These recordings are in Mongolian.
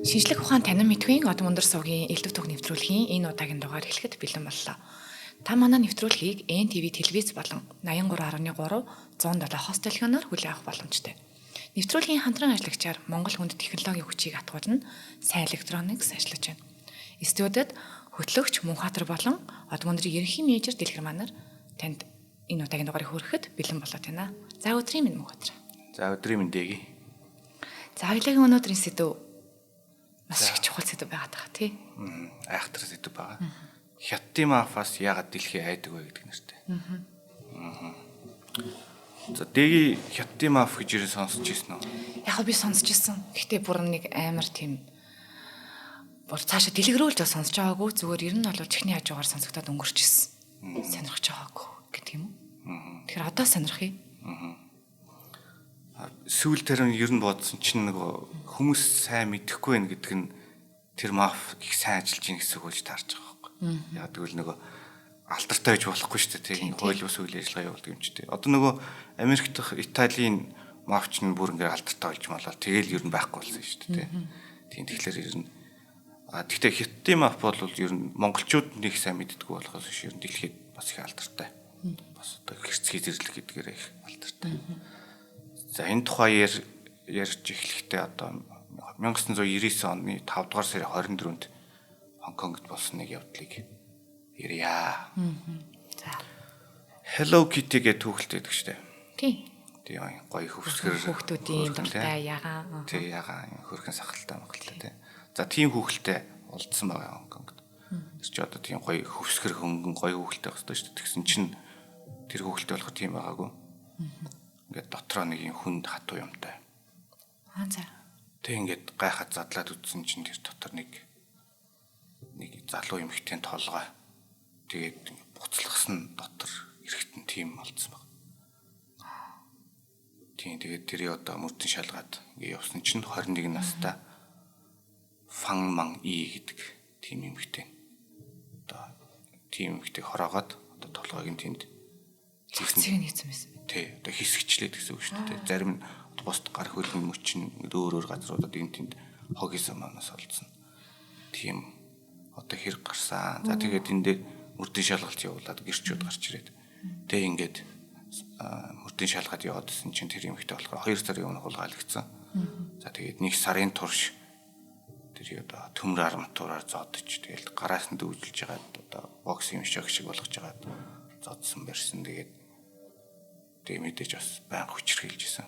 Шинжлэх ухаан танин мэдхийн Одон өндөр сувгийн элдв түг нэвтрүүлгийн энэ удаагийн дугаар эхлэхэд бэлэн боллоо. Та манай нэвтрүүлгийг NTV телевиз болон 83.3 107 хост телефоноор хүлээн авах боломжтой. Нэвтрүүлгийн хамтран ажиллагчаар Монгол хүнд технологийн хүчийг атгуулна сайн электроникс ажиллаж байна. Студиуд хөтлөгч Мөнхбаатар болон Одон өндрийн ерөнхий менежер Дэлгэр манаар танд энэ удаагийн дугаарыг хүрэхэд бэлэн болоод байна. За өдрийн минь Мөнхбаатар. За өдрийн мэндийг. За хоёулаа өнөөдрийн сэдв маш их чухал сэдв байгаад байгаа тий. Айхтар сэдв байгаа. Хятадын мафиас яагаад дэлхий айдаг вэ гэдэг нэртэй. За дэги хятадын маф гэж ирэн сонсч ирсэн үү? Яг би сонсч ирсэн. Гэхдээ бүр нэг амар тийм бүр цаашаа дэлгэрүүлж сонсож байгаагүй зүгээр ер нь бол чихний хажуугаар сонсогдоод өнгөрчихсэн. Сонирхож байгаагүй гэдэг юм уу? Тэгэхээр одоо сонирхъя. Сүүл дээр нь ер нь бодсон чинь нөгөө хүмүүс сайн мэдэхгүй байх гэдэг нь тэр маф их сайн ажиллаж ийн гэсэн үг болж таарч байгаа байхгүй. Яг тэгвэл нөгөө алдартай байж болохгүй шүү дээ. Тийм хууль бус үйл ажиллагаа явуулдаг юм ч тийм. Одоо нөгөө Америк дахь Италийн мафч нь бүр ингээ алдартай болж малаа. Тэгэл ер нь байхгүй болсон шүү дээ. Тийм тэгэхээр ер нь гэхдээ хятадын маф бол ер нь монголчууд нэг сайн мэддэггүй болохоос ер нь дэлхийд бас их алдартай. Бас одоо хэрцгий зэрлэг гэдгээр их алдартай. За энэ тухайар ярьж эхлэхдээ одоо 1999 оны 5 дугаар сарын 24-нд Хонконгт болсон нэг явдлыг ярья. За. Hello Kitty гэдэг түүхэлтэй байдаг шүү дээ. Тий. Тийм гоё хөвсгөр хүүхдүүдийн дуртай ягаан. Тий ягаан хөрхэн сахалтай Монголтой тий. За тийм хүүхэлтэй олдсон байгаа Хонконгт. Тэр чи одоо тийм гоё хөвсгөр хөнгөн гоё хүүхэлтэй байх хэрэгтэй шүү дээ. Тэгсэн чинь тэр хүүхэлтэй болох тийм байгаагүй. Ингээд дотроо нэг юм хүнд хатуу юмтай. За. Тэг ингээд гайхаад задлаад үтсэн чинь тэр дотор нэг залуу эмэгтэй толгой. Тэгээд буцлагсан дотор эрэхтэн тийм болцсон баг. Тийм тэгээд тэрий одоо мөрдөн шалгаад ингээд явсан чинь 21 настай Фан Ман И гэдэг тийм эмэгтэй. Одоо тийм эмэгтэй хороогоод одоо толгойг нь тэнд цэцэг нийцсэн байсан. Тий, одоо хэсэгчлээд гэсэн үг шүү дээ. Зарим нь босд гар хөлн мөчин өөр газруудад энэ тэнд хогисон манаас олдсон. Тийм одоо хэрэг гарсан. За тэгээд энэ дээр мөрдөн шалгалт явуулаад гэрчүүд гарч ирээд. Тэгээ ингээд мөрдөн шалгаад яваадсэн чинь тэр эмэгтэй болохоор 2 сарын өмнө хулгайлагдсан. За тэгээд 1 сарын турш тэр одоо төмөр арматураар зодож тэгээд гараас нь дүүжилж байгаа одоо бокс юм шиг болгож байгаа зодсон барьсан. Тэгээд мэдээж бас баян хүчрхийлж исэн.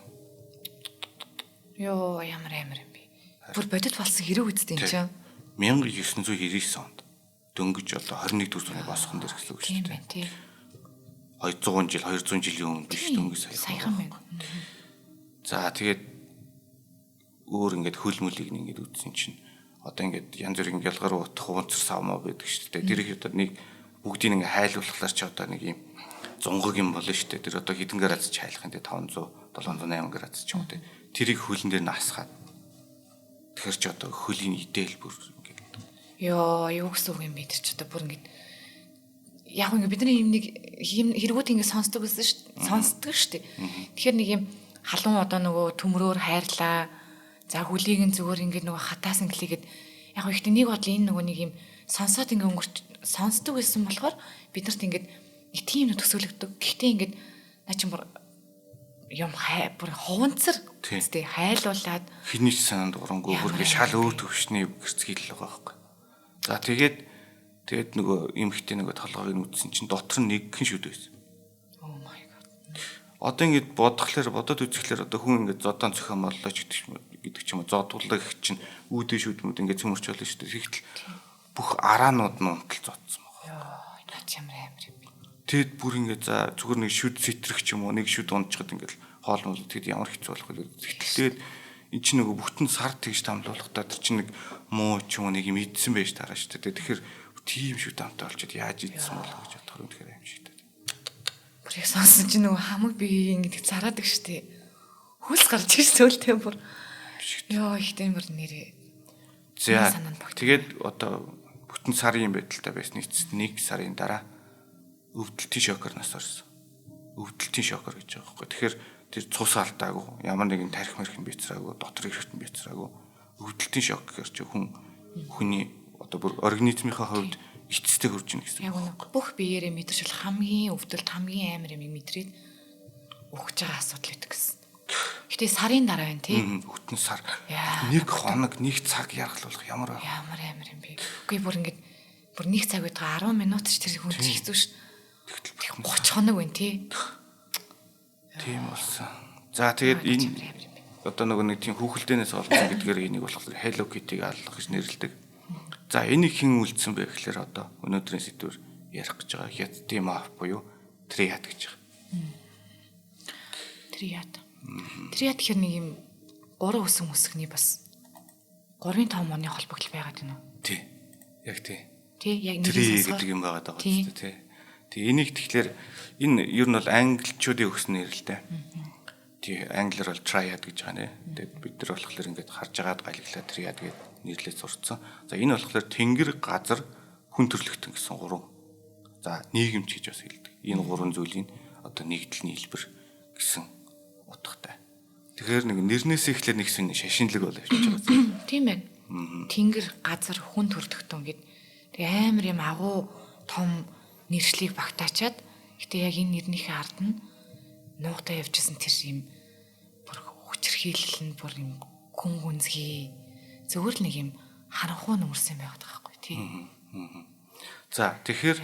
Йоо ямар юм бэ? Бүр бодит болсон хэрэг үсттэй юм чинь. 1999 онд дөнгөж одоо 21 дэх зууны босхон дээр гэсэн үг шүү дээ. Тийм. 200 жилийн өмнө биш дөнгөж саяхан байна. За тэгээд өөр ингээд хөлмөлийг ингээд үтсэн чинь одоо ингээд янз бүрийн гялгар утах унцар савмаа байдаг шүү дээ. Тэр их одоо нэг бүгдийг ингээд хайлуулахлаар ч одоо нэг юм зунгаг юм болно шүү дээ. Тэр одоо хэдэн градус ч хайлах юм те 500 708 градус ч юм уу те. Тэрийг хөлн дээр насгаад тэгэхэр ч одоо хөлийн идэл бүр ингээд. Йоо юу гэсэн үг юм бэ тэр ч одоо бүр ингээд яг ингээд бидний юм нэг хэрэгүүд ингээд сонсдог гэсэн шүү дээ. Сонсдог шүү дээ. Тэгэхээр нэг юм халуун одоо нөгөө төмрөөр хайрлаа. За хөлийг нь зүгээр ингээд нөгөө хатаасан гэлээгээд яг ихтэй нэг бодлоо энэ нөгөө нэг юм сонсоод ингээд өнгөрч сонсдог байсан болохоор биднэрт ингээд нэг тийм нэг төсөөлөгдөв. Гэхдээ ингээд наа чи бүр юм бүр хуванцар үстэй хайлуулад хиний ч санаанд урангүй бүр ингээд шал өөр төвшний гэрцгийл байгаа байхгүй. За тэгээд нөгөө эмхтэй нөгөө толгойг нь үтсэн чинь дотор нь нэгхэн шүд байсан. Oh my god. Одоо ингээд бодоод үзэхлээр одоо хүн ингээд зодон цохион боллоо ч гэдэг ч юм уу зодуулах чинь үүдэн шүдмүүд ингээд цөмөрч болно шүү дээ. Тэгтэл бүх араанууд нь унтал зодсон байна. Йоо наач ямар амир юм бэ. Тэгэд бүр ингээд за зүгээр нэг шүд сэтрэх ч юм уу нэг шүд унтчихад ингээд хоол мол тэгэд ямар хэцүү болох вэ. Тэгтэл эн чинь нөгөө бүтэн сар тэгж тамлуулахдаа тэр чинь нэг муу ч юм уу нэг юм идсэн байж тараа шүү дээ. Тэгэхээр тийм шүд амтай болчиход яаж идсэн болоо гэж бодохоор үнэхээр аимшигтай. Бүр яг сонсон чинь нөгөө хамаг би ингээд зараадаг штэ. Хөлс гарч ирсэн сөөлтэй бүр. Йоо ихтэй бүр нэрээ. За тэгээд одоо бүтэн сарын байдалтай байсан эцэст 1 сарын дараа өвдөлтийн шокер нас орсон. Өвдөлтийн шокер гэж байгаа байхгүй. Тэгэхээр тэр цус алдаагүй, ямар нэгэн тарих мэрхэн бицраагүй, дотор ирэхтэн бицраагүй, өвдөлтийн шок гэхэр чи хүний одоо бүр организмынхаа хувьд эцэстээ хурж ийн гэсэн. Яг үнэ бүх биеэрээ мэдэрч бол хамгийн өвдөлт хамгийн амар юм мэдрээд өгч байгаа асуудал гэдэг гэсэн. Гэтэ сарын дараа байна тий. Өтөн сар. Нэг хоног, нэг цаг яргалуулах ямар байх. Ямар амар юм бэ. Үгүй бүр ингэж бүр нэг цаг удаа 10 минут ч тэр хүн хэцүү ш. Тэгтэл 30 хоног байна тий. Тийм болсон. За тэгээд энэ одоо нэг тийм хүүхэлдээнээс олсон гэдгээр энийг болохоор Hello Kitty-г аллах гэж нэрлэдэг. За энийг хэн үлдсэн бэ гэхээр одоо өнөөдрийн сэдвээр ярих гэж байгаа хятадын маф буюу триад гэж байгаа. Триад гэхэр нэг юм 3 үсэн үсгний бас 3-5 оны холбогдол байгаад байна уу? Тий. Яг тий. Тий, яг нэг гэдэг юм байгаа даа шүү дээ тий. Тэгээ энийг тэгэхээр энэ ер нь бол англичуудын өгсөн нэрэлтэй. Тий, англиар бол triad гэж байгаа нэ. Тэгээд бид нар болохоор ингээд харж агаад гайлглаа triad гэж нэрлэж сурцсан. За энэ болохоор тэнгэр, газар, хүн төрлөختөн гэсэн 3. За нийгэмч гэж бас хэлдэг. Энэ 3 зүйлийн одоо нэгдэлний хэлбэр гэсэн утгатай. Тэгэхээр нэг нэрнээс эхлээд нэг шинэ шашинлаг бол авчиж байгаа. Тийм байна. Тэнгэр, газар, хүн төрлөختөн гэд амар юм агуу том нэршлиг багтаачаад гэтээ яг энэ нэрнийхээ ард нь нуугдаа явжсэн тэр юм бүр хүчрхийлэл нь бүр юм хүн гүнзгий зөвөр л нэг юм харанхуй нөмөрсөн байгаад байгаа байхгүй тий. За тэгэхээр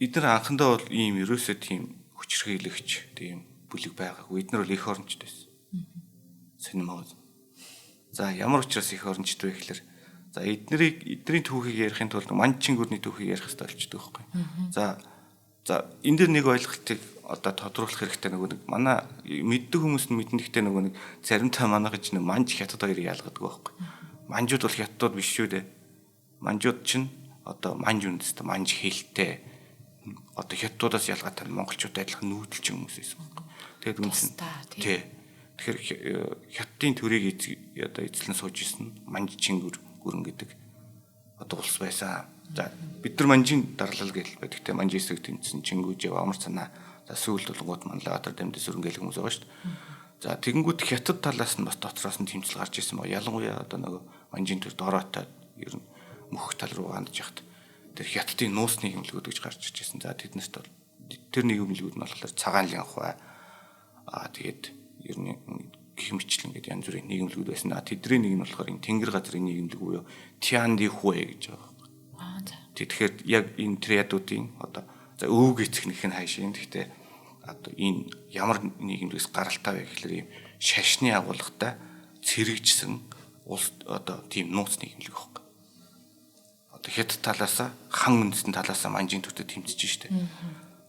эдгээр анхандаа бол ийм ерөөсөө тийм хүчрхийлэгч тийм бүлэг байгаагүй. Эдгээр бол эх орончд байсан. Синемаг. За ямар учраас эх орончд вэ гэхээр за эдний түүхийг ярихын тулд манчин гүрний түүхийг ярих хэрэгтэй болчихдог байхгүй. За энэ дэр нэг ойлголтыг одоо тодруулах хэрэгтэй нэг манай мэддэг хүмүүс нь мэдэн гэхдээ нэг заримдаа манай гэж нэг манж хятад хоёрыг ялгадаг байхгүй. Манжууд бол хятадууд биш шүү дээ. Манжууд чинь одоо манж үндэстэй манж хэлтэй одоо хятадуудаас ялгаатай монголчуудтай адилхан нүүдэлч хүмүүс байсан байхгүй. Тэгээд үнсэн тий. Тэгэхээр хятадын төрийг одоо эзлэн сууж исэн манжчин гүрэн гэдэг одоо улс байсан. За бид нар манжийн дарлал гэж байдаг. Тэгтээ манжи эсрэг тэмцсэн Чингүж амар санаа. За сүүлд болгоод манлаа одоо дэмдэ сүрэнгээл хүмүүс байгаа шүү дээ. За тэгэнгүүт хятад талаас нь бас дотроос нь тэмцэл гарч ирсэн ба ялангуяа одоо нөгөө манжийн төр дороотой ер нь мөх тал руу хандж яхад тэр хятадын нуус нийгэмлэгүүд гэж гарч ирж байсан. За тэднэрт бол тэр нийгэмлэгүүд нь болохоор цагаан лянхуй тэгээд ер нь гихмичлэн гэдэг янз бүрийн нийгэмлэгүүд байсан. Тэдний нэг нь болохоор энэ тэнгэр газрын нийгэмлэг буюу Тианди Хуэ гэж байгаа. Тэгэхээр яг энэ триадуудын одоо за өвөг эцэгнийх нь хайшин. Гэхдээ одоо энэ ямар нийгэмлэгээс гаралтай вэ гэхэлэр ийм шашны агуулгатай цэрэгжсэн улс одоо тийм нууц нийгэмлэг байхгүй. Одоо хэд талаасаа хан үндэстэн талаасаа манжийн төртө тэмцэж штэ.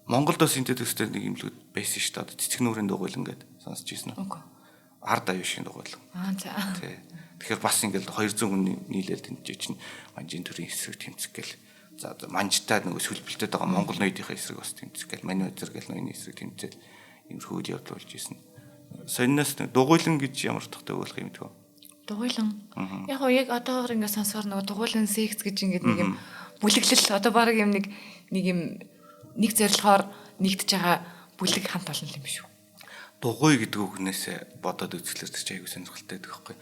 Монголд бас энэ төстэй нийгэмлэгүүд байсан штэ. Одоо цэцэг нүрийн дугуйлан гэдэг сонсч ирсэн үү? Ард аюушийн дугуйлан. За. Тэгэхээр бас ингээл 200 хүн нийлээд тэмцэж чинь манжийн төрийн эсрэг тэмцэх гээл. За манжтай нөгөө сүлбэлтэд байгаа Монгол ноёдынхаа эсрэг бас тэмцэх гээл. Мань үзэр гээл ноёны эсрэг тэмцээд иймэрхүү үйл явдал болж исэн. Сонноос дугуйлан гэж ямар утгатай өгөх юм бэ? Дугуйлан. Яг одоо ингээд сонсоор нөгөө дугуйлан секс гэж ингээд нэг юм бүлэглэл одоо баг юм нэг юм нэг зорилгоор нэгдэж байгаа бүлэг хамт олон юм шүү. Дугуй гэдэг үгнээс бодоод үзэхлээр ч аягүй сонирхолтой байдаг байхгүй.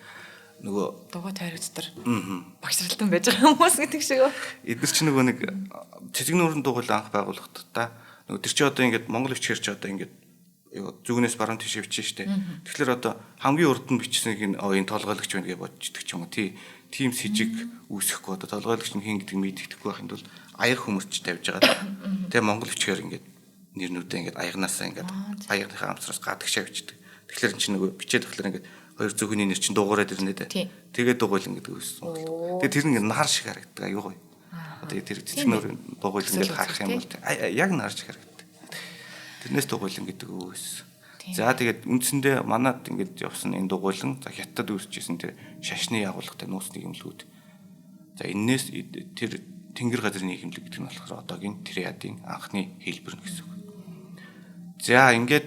Нөгөө дугуй тойрогдтор багшралтан байж байгаа хүмүүс гэдэг шиг. Эдгээр чи нөгөө нэг цэцэг нүрэн дугуйл анх байгуулахад та нөгөө тэр чи одоо ингээд Монгол өвчгөрч одоо ингээд зүгнээс баруун тийш өвчин штэ. Тэгэхээр одоо хамгийн урд нь бичсэнийг энэ толгойлогч байна гэж бодчихдаг ч юм уу тийм с жиг үүсэхгүй одоо толгойлогч нь хин гэдэг мэддэхгүй байхын тулд аяр хөмөрч тавьж байгаа. Тэгээ Монгол өвчгөр ингээд нэрнүүдээ ингээд аягнаасаа ингээд аягныхаа амсраас гадагш авчдаг. Тэгэхээр чи нөгөө бичээд тэгэхээр ингээд 200 хүний нэр чинь дугуураад ирнэ дээ. Тэгээд дугуйлан гэдэг үүссэн. Тэгээд тэр ингээд нар шиг харагддаг аюу гоё. Одоо тэр цэцэг нүрийн дугуйлан ингээд харах юм бол яг нар шиг харагддаг. Тэрнээс дугуйлан гэдэг үүссэн. За тэгээд үндсэндээ манад ингээд явсан энэ дугуйлан за хятад үүсчихсэн тэр шашны агуулгатай нууц нийгэмлэгүүд. За энээс тэр тэнгэр газрын нийгэмлэг гэдэг нь болохоор одоогийн триадын анхны хэлбэр нь гэсэн үг. За ингээд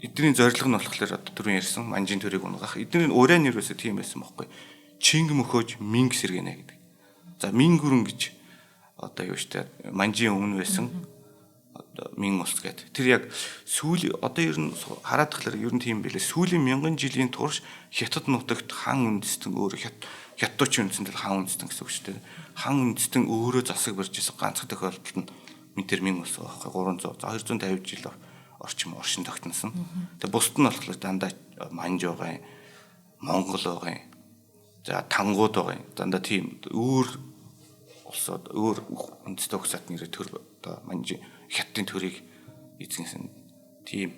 эдний зорилго нь болохоор одоо түрүүн ярьсан манжийн төрийг унгах. Эдний уран нэрвэсээ тийм байсан байхгүй. Чинг мөхөөж минг сэргэнэ гэдэг. За минг гүрэн гэж одоо юу штэ манжийн өмнө байсан. Мин улс гэдэг. Тэр яг сүүлийн одоо ер нь хараад тахлаар ер нь тийм байлээ. Сүүлийн 1000 жилийн турш Хятад нутагт хан үндэстэн өөр хятадчийн үндэстэн хан үндэстэн гэсэн үг шүү дээ. Хан үндэстэн өөрөө засаг барьж исэн ганцхан тохиолдолд нь Мин мин улс байхгүй 300 250 жил орчим оршин тогтносон. Тэгээ бусд нь болохоор дандаа манж байгаа юм, Монгол байгаа юм. За тангууд байгаа юм. Дандаа тийм өөр улсууд өөр үндэстэй ухсаад нэрээ төр одоо манж хятадын төрийг эзэнсэн тийм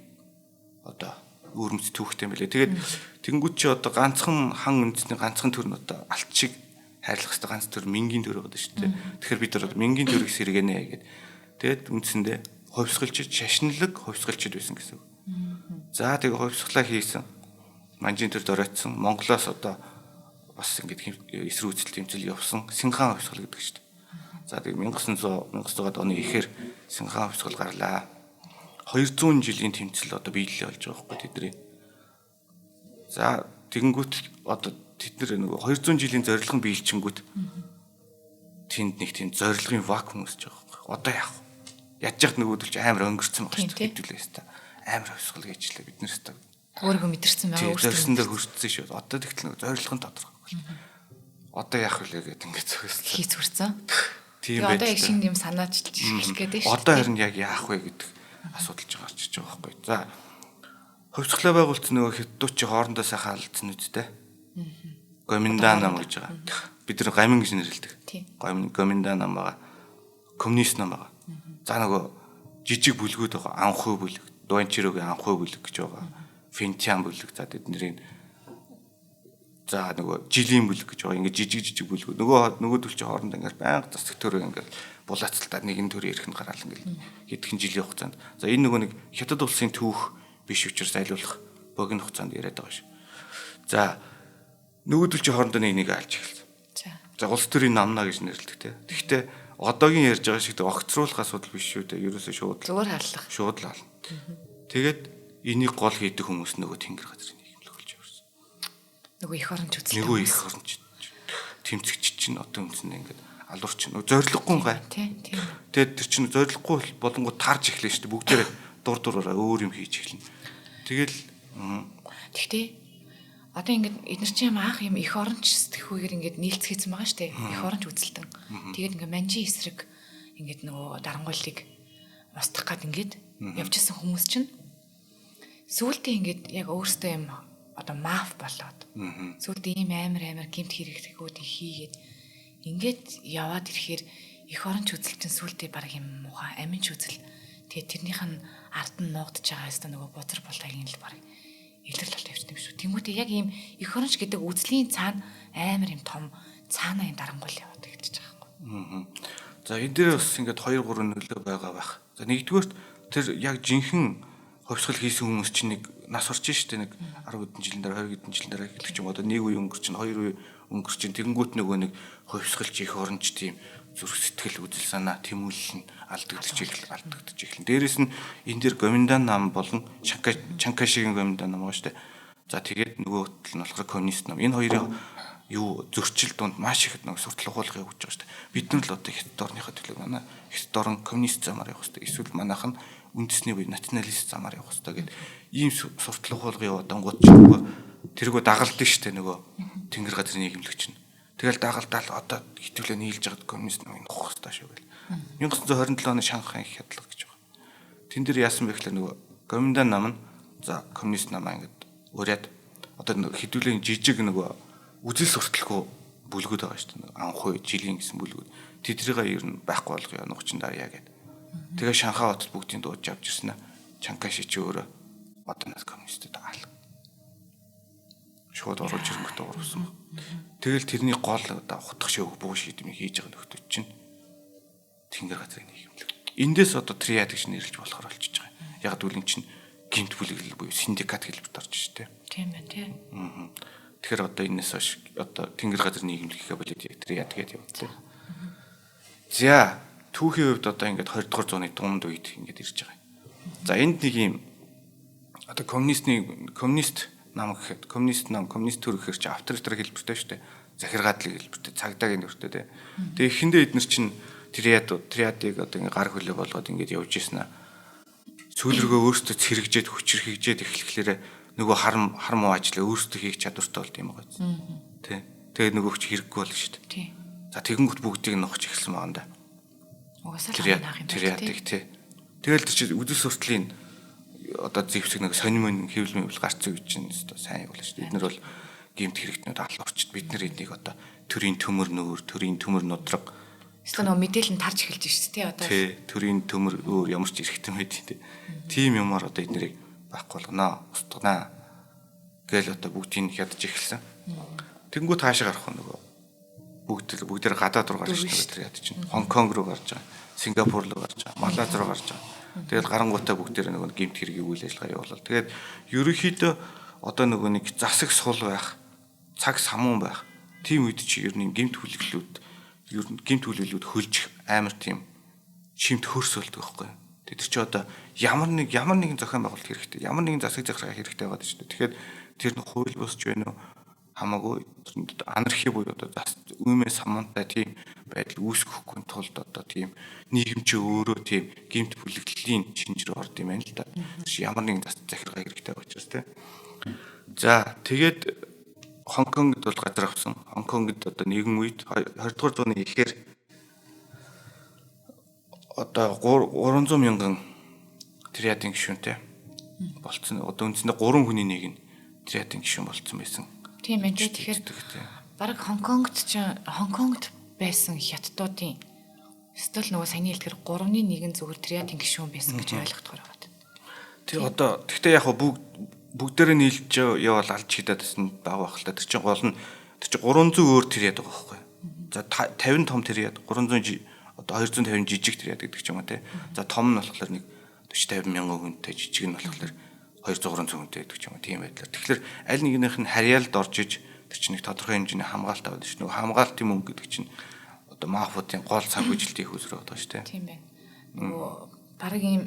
одоо өөрмөц түүхтэй мэлээ. Тэгээд тэнгууд чи одоо ганцхан хан үндэсний ганцхан төр нь одоо алт шиг хайрлах хэвээр ганц төр мингийн төр байгаа шүү дээ. Тэгэхээр бид нар мингийн төрийг сэргэнэ гэдэг. Тэгээд үндсэндээ хувьсгалчид шашинлаг хувьсгалчид байсан гэсэн. За тэгээд хувьсгалаа хийсэн. Манжийн төр доройтсон. Монголоос одоо бас ингэж эсрэг үзэл тэмцэл явсан. Синхан хувьсгал гэдэг шүү дээ. За тэгээд 1900-аад оны ихээр Синхан хувьсгал гарлаа. 200 жилийн тэмцэл одоо биелэлээ болж байгаа байхгүй тэдний. За тэгэнгүүт одоо тэд нэг 200 жилийн зорилгын биелчингүүт тэнд нэг тийм зорилгын вакуум үүсэж байгаа байхгүй. Одоо яах вэ? Ядж яхад нөгөөдөлж амар өнгөрцөн байгаа шүү дээ. Хэдүүлээс та амар хувьсгал гэжлээ бид нэрс та. Өөрийгөө мэдэрсэн байгаа өөртөө. Зорьсондоо хүрсэн шүү. Одоо тэгтэл нэг зорилго нь тодорхой. Одоо яах вэ гэдэг ингээд зөвхөс. Хийц хүрсэн. Тийм байж. Одоо яг шинэ юм санаачилж эхлэх гээд байна шүү. Одоо харин яг яах вэ гэдэг асуудалж байгаа ч гэж байгаа байхгүй. За хувьсгалаа байгуулсан нөгөө хятадчийн хоорондоо сайхан алдсан үстэй. Гоминдан нам гэж байгаа. Бид нар гамин гэж нэрлэдэг. Гоминдан нам байгаа. Коммунист нам байгаа. За нөгөө жижиг бүлгүүд байгаа. Анхуй бүлэг, Дуанчирогийн анхуй бүлэг гэж байгаа. Финтиан бүлэг за тэдний за нөгөө жилийн бүлэг гэж байгаа. Ингээ жижиг бүлгүүд. Нөгөөдөл чи хоорондоо ингээ байнга засаг төрөө ингээ булаацалтаа нэгэн төрийн эрхэнд гараал ингээл хэдхэн жилийн хугацаанд. За энэ нөгөө нэг хятад улсын түүх биш учраас айлуулах богино хугацаанд яриад байгаа шүү. За нөгөөдөл чи хоорондоо нэг алж эхэлсэн. За улс төрийн намнаа гэж нэрлэдэг те. Тэгэхдээ одоогийн ярьж байгаа шиг огцруулах асуудал биш шүү дээ. Ерөөсөө шууд зүгээр халах. Шууд л ална. Тэгээд энийг гол хийдэг хүмүүс нөгөө тэнгэр газрын нийгэмлэг болж явсан. Нөгөө их оронч үзлээ. Нөгөө их оронч тэмцэгч чинь одоо үндсэндээ ингээд алуурч нөгөө зориггүй гай. Тийм. Тэгээд тэр чинь зориггүй болонгууд таарж эхлэв шүү дээ. Бүгдээрээ дураараа өөр юм хийж эхэлнэ. Тэгэл тэгтээ одоо ингээд эдгээр чинь анх юм их оронч сэтгэхүйгээр ингээд нийлцгээсэн байгаа шүү дээ. Их оронч үзэлтэн. Тэгээд ингээд манжийн эсрэг ингээд нөгөө дарангуйлыг устгах гад ингээд явж исэн хүмүүс чинь сүүлдээ ингээд яг өөртөө юм одоо маф болоод сүүлдээ ийм амар гэмт хэрэгтгүүд хийгээд ингээд яваад ирэхээр их оронч үзэлтэн сүүлдээ баг юм муухай аминч үзэл тэгээд тэрнийх нь ард нь нуугдж байгаа хэвээр нөгөө бузар болтойгийн л баг илэрл болтой явчихсан юм шүү. Тэнгүүтээ яг ийм их оронч гэдэг үзлийн цаана амар юм том цаана юм дарангуйл яваад эхэлж байгаа юм. За энэ дээр бас ингээд 2-3 нөлөө байгаа байх. За нэгдүгээрт тэр яг жинхэнэ хувьсгал хийсэн хүмүүс чинь нэг нас орж штэ нэг 10 хэдэн жилийн дараа 20 хэдэн жилийн дараа хэлэх юм одоо нэг үе өнгөрч чинь 2 үе өнгөрч чинь тэгэнгүүт нөгөө нэг хувьсгалч их оронч тийм зүрх сэтгэл үзэл санаа тэмүүлэл нь алдагдчих эхлэн. Дээрээс нь энэ дэр Гоминдан нам болон Чанкайшигийн Гоминдан нам байгаа штэ. За тэгээд нөгөө тал нь болохоор коммунист нам. Энэ хоёрын юу зөрчил дунд маш их нэг суртал ухуулгын явж байгаа штэ. Бид нар л одоо хятад орныхоо төлөө манай хятад орн коммунист замаар явах штэ. Эсвэл манайх нь үндэсний буюу националист замаар явах хэрэгтэй гэдэг ийм суртал ухуулгын яваадангууд ч нөгөө тэргөө дагалдсан штэ нөгөө тэнгэр газрын нийгэмлэгч нь. Тэгэл дагалдаал одоо хитвлээ нийлж байгаа коммунист намын нухах хэрэгтэй шүү гэл. 1927 оны Шанхай их хядлага гэж байгаа. Тэн дээр яасан бэ гэхээр нөгөө Гоминдан нам нь за коммунист намаа ингээд ураад одоо нөгөө хитвлээ жижиг нөгөө үзэл сурталгүй бүлгүүд байгаа шүү дээ. Анхуй жилийн гэсэн бүлгүүд. Тэдрийг ер нь байхгүй болгоё нухчин дарья гэдэг. Тэгээ Шанхай хотод бүгдийн дууж авч ирсэн аа. Чанкайши ч өөрөө одоо нас коммунистд аал. Шууд оруулж ирэнгүүт уурсан. Тэгэл тэрний гол одоо хутгах шоу буу шийдмийг хийж байгаа нөхдөд чинь тэнгэр газрын нийгэмлэг. Эндээс одоо триад гэж нэрлэж болохоор болчихж байгаа. Яг гэвэл эн чинь гинт бүлэглэл буюу синдикат хэлбэрт орж штэ. Тийм байна тий. Тэгэхээр одоо энэс хойш одоо тэнгэр газрын нийгэмлэгээ болоод яг триад гэдэг явуулсан. За түүхийн хувьд одоо ингээд 20 дугаар зууны дунд үед ингээд ирж байгаа. За энд нэг юм одоо коммунист нам гэхэд коммунист төр гэхэр чи авторитар хэлбэртэй шүү дээ. Захиргаадлыг хэлбэртэй, цагдаагийн нэртэй дээ. Тэгээ эхэндээ эднэр чинь триадыг одоо ингээд гар хөлөө болгоод ингээд явж ийсэн аа. сүүлргөө өөртөө цэрэгжээд хүчрхэгжээд эхлэхлээр нөгөө хар муу ажлаа өөртөө хийх чадвартай болд юм байгаа юм. Тэ. Тэгээд нөгөөч хэрэггүй болно шүү дээ. Тий. За тэгэнгүүт бүгдийг нухаж эхэлсэн байгаа юм да. Угасаал хаанах юм бэ тий. Тэгэл тэр чинь үдэл суртлын одоо зэвсэг нэг сонирмын хэвлэмэл гарцсан гэж чинь өстой сайн явуулна шүү дээ. Бид нар бол гэмт хэрэгтнүүд алуурчд бид нар энийг одоо төрийн төмөр нүүр, төрийн төмөр нудраг эсвэл нөгөө мэдээлэл нь тарж эхэлж шүү дээ одоо. Тий, төрийн төмөр ямар ч эрхтэн байд тий. Тим юмар одоо эднэрийг байхгүй болгоно, устгана гээл одоо бүгдийг ядж эхэлсэн. Тэнгүү таашаа гарах нөгөө бүгдээр гадаад руу гарч байгаа тэр яд чинь. Хонконг руу гарч байгаа, Сингапур руу гарч байгаа, Малайз руу гарч байгаа. Тэгэл гарангуутаа бүгдээр нөгөө гэмт хэргийг үйл ажиллагаа явуулаад. Тэгээд ерөнхийдөө одоо нөгөө нэг засаг сул байх, цаг самуун байх. Тим үед чи ер нь гэмт хүлээлүүд хөлжих амар тийм шимт хөрсөлдөг байхгүй. Тэр чи одоо ямар нэгэн зохион байгуулалт хэрэгтэй, ямар нэгэн засаг захиргаа хэрэгтэй байгаа шүү дээ. Тэгэхээр тэр нь хууль босч байна уу? Хамаагүй анархи буюу одоо үмээ самуунтай тийм байдал үүсгэхгүй тулд одоо тийм нийгэм чи өөрөө тийм гэмт бүлэглэлийн шинжээр орд юм байна л да. Ямар нэгэн захиргаа хэрэгтэй байгаа учраас тийм. За тэгээд Хонконгд бол газар авсан. Хонконгд одоо нэгэн үед 20 дугаар зууны ихээр одоо 300 мянган триадын гишүүнтэй болцсон. Одоо үндсэндээ 3 хүний нэг нь триадын гишүүн болцсон байсан. Тийм ээ. Тэгэхээр баг Хонконгд байсан хятадуудын эсвэл нөгөө саяны хэлдгэр 3-ны 1 зүгээр триадын гишүүн байсан гэж ойлгохдоор байна. Тэг одоо тэгтээ яг бүгдээрээ нийлж явал алж хидадсэн баг байх л та. Тэр чинь гол нь 300 өөр триад байгаа байхгүй. За 50 том триад 300 одоо 250 жижиг триад гэдэг ч юм уу те. За том нь болохоор нэг 40 50 мянган хүнтэй, жижиг нь болохоор 200 300 хүнтэй гэдэг ч юм уу тийм байдлаар. Тэгэхээр аль нэгнийх нь харьяалд орж иж тэр чинь нэг тодорхой хэмжээний хамгаалт авдаг шүү. Нөгөө хамгаалтын мөнгө гэдэг чинь одоо мафиотын гол цаг үжилтийн хөлсрөө байгаа шүү те. Тийм байна. Нөгөө баг ийм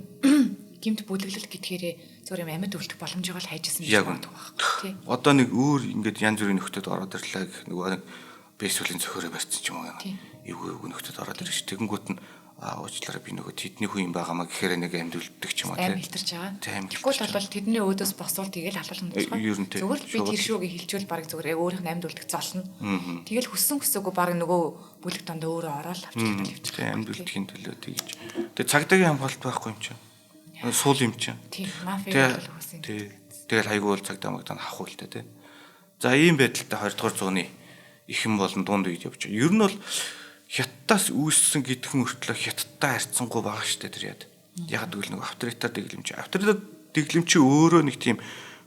гэмт бүлэглэл гэдгээрээ зөвхөн амьд үлдэх боломжийг л хайжсэн гэж боддог байна. Тий. Одоо нэг өөр ингээд янз бүрийн нөхдөд ороод ирлээ гэх нөгөө нэг бейсболын зөхиөрөө барьсан ч юм уу. Эвгүй нөхдөд ороод ирж тэгэнгүүт нь уучлаарай би нөгөө тэдний хүн юм байгаамаа гэхээр нэг амьд үлддэг ч юм уу тий. Амьд илтэрч байгаа. Тэгвэл бол тэдний өөдөөс босвол тэгэл халуулна гэж байна. Зөвхөн би тэр шүүгээ хилжүүл баг зүгээр өөрийнх нь амьд үлдэх золно. Тэгэл хүссэн хүсээгүй баг нөгөө бүлэг дондоо өөрөө ороод авчихдаг. Амьд үлдэхийн төлөө тэгж. Тэгээ цагдаагийн хамгаалалт байхгүй юм чинь. Суул юм чинь. Тийм, мафия бол хүсэн. Тэгэл хайгуу бол цагдаа магдаа хавах үлдээ тий. За ийм байдалтай 20 дугаар зууны ихэн болон дунд үед явж байгаа. Ер нь бол Хятадаас үүссэн гэдгэн өртлөө Хятадтай харьцангуй бага штэ тэр яд. Яг гэвэл нэг авторитар дэглэмч. Авторитар дэглэмч өөрөө нэг тийм